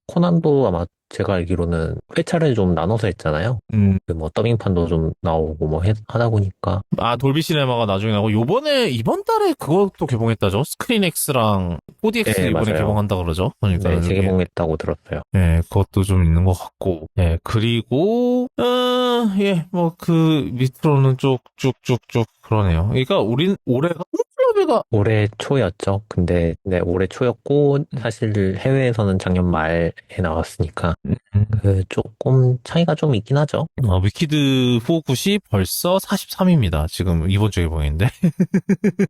Speaker 2: 코난도 아마 제가 알기로는 회차를 좀 나눠서 했잖아요. 더빙판도 좀 나오고 하다 보니까.
Speaker 1: 돌비 시네마가 나중에 나오고, 이번 달에 그것도 개봉했다죠? 스크린X랑 4DX
Speaker 2: 네,
Speaker 1: 이번에
Speaker 2: 맞아요.
Speaker 1: 개봉한다 그러죠? 그러니까.
Speaker 2: 네, 재개봉했다고 들었어요.
Speaker 1: 네, 그것도 좀 있는 것 같고. 예, 그리고, 밑으로는 쭉쭉쭉쭉 그러네요. 그러니까 올해가 홈클럽이가
Speaker 2: 올해 초였죠. 근데 네, 올해 초였고 사실 해외에서는 작년 말에 나왔으니까 조금 차이가 좀 있긴 하죠.
Speaker 1: 위키드 후굿이 벌써 43입니다. 지금 이번 주에 개봉했는데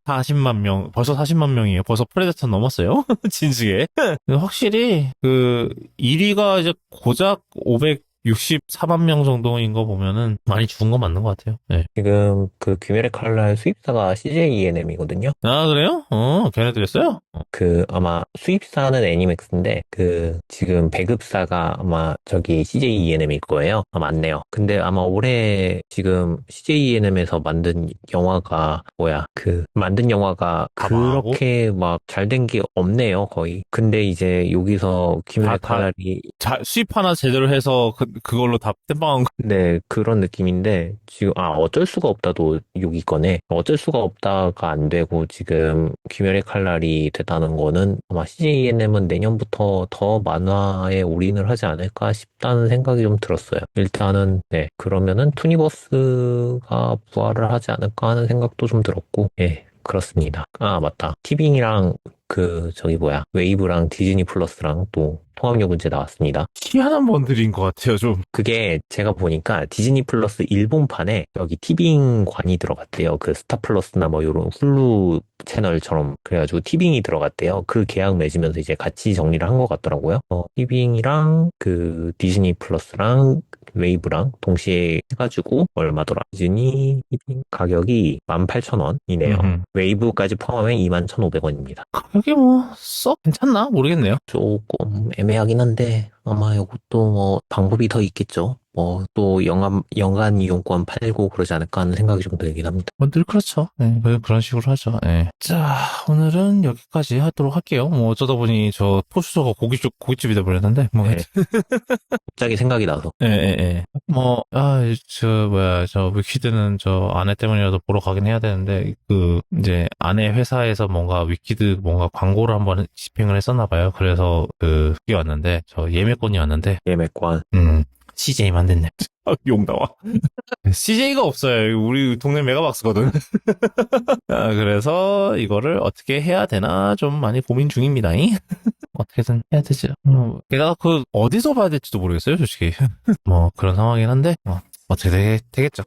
Speaker 1: 40만 명, 벌써 40만 명이에요. 벌써 프레데터 넘었어요. 진지해. 확실히 1위가 이제 고작 64만 명 정도인 거 보면은 많이 죽은 거 맞는 것 같아요. 네.
Speaker 2: 지금 그 귀멸의 칼날 수입사가 CJ ENM이거든요.
Speaker 1: 아, 그래요? 걔네들이었어요?
Speaker 2: 그 아마 수입사는 애니맥스인데 그 지금 배급사가 아마 저기 CJ ENM일 거예요. 아, 맞네요. 근데 아마 올해 지금 CJ ENM에서 만든 영화가 만든 영화가
Speaker 1: 다 망하고?
Speaker 2: 그렇게 막 잘 된 게 없네요, 거의. 근데 이제 여기서 귀멸의
Speaker 1: 다
Speaker 2: 칼날이
Speaker 1: 수입 하나 제대로 해서 그걸로 다 땜빵한 거.
Speaker 2: 네, 그런 느낌인데, 지금, 어쩔 수가 없다도 여기 거네. 어쩔 수가 없다가 안 되고, 지금, 귀멸의 칼날이 됐다는 거는, 아마 CJENM은 내년부터 더 만화에 올인을 하지 않을까 싶다는 생각이 좀 들었어요. 일단은, 네, 그러면은 투니버스가 부활을 하지 않을까 하는 생각도 좀 들었고, 예, 그렇습니다. 아, 맞다. 티빙이랑, 웨이브랑 디즈니 플러스랑 또 통합료 문제 나왔습니다.
Speaker 1: 희한한 번들인 것 같아요, 좀.
Speaker 2: 그게 제가 보니까 디즈니 플러스 일본판에 여기 티빙관이 들어갔대요. 그 스타 플러스나 뭐 요런 훌루 채널처럼 그래가지고 티빙이 들어갔대요. 그 계약 맺으면서 이제 같이 정리를 한 것 같더라고요. 티빙이랑 그 디즈니 플러스랑 웨이브랑 동시에 해가지고 얼마더라? 디즈니 티빙 가격이 18,000원이네요.
Speaker 1: 음흠.
Speaker 2: 웨이브까지 포함하면 21,500원입니다.
Speaker 1: 그게 뭐, 괜찮나? 모르겠네요.
Speaker 2: 조금 애매하긴 한데 아마 이것도 뭐 방법이 더 있겠죠. 뭐 또 연간 이용권 팔고 그러지 않을까 하는 생각이 좀 들긴 합니다.
Speaker 1: 뭐 늘 그렇죠. 네, 그런 식으로 하죠. 네. 자, 오늘은 여기까지 하도록 할게요. 뭐 어쩌다 보니 저 포슈저가 고깃집이 돼버렸는데, 뭐.
Speaker 2: 네. 갑자기 생각이 나서
Speaker 1: 예, 예, 예. 뭐, 저 위키드는 저 아내 때문이라도 보러 가긴 해야 되는데, 이제 아내 회사에서 뭔가 광고를 한번 집행을 했었나 봐요. 그래서 그게 왔는데, 저 예매권이 왔는데,
Speaker 2: 예매권
Speaker 1: CJ만 됐네. 욕 나와. CJ가 없어요. 우리 동네 메가박스거든. 그래서 이거를 어떻게 해야 되나 좀 많이 고민 중입니다. 어떻게든 해야 되죠. 게다가 어디서 봐야 될지도 모르겠어요, 솔직히. 뭐 그런 상황이긴 한데, 어떻게 되겠죠.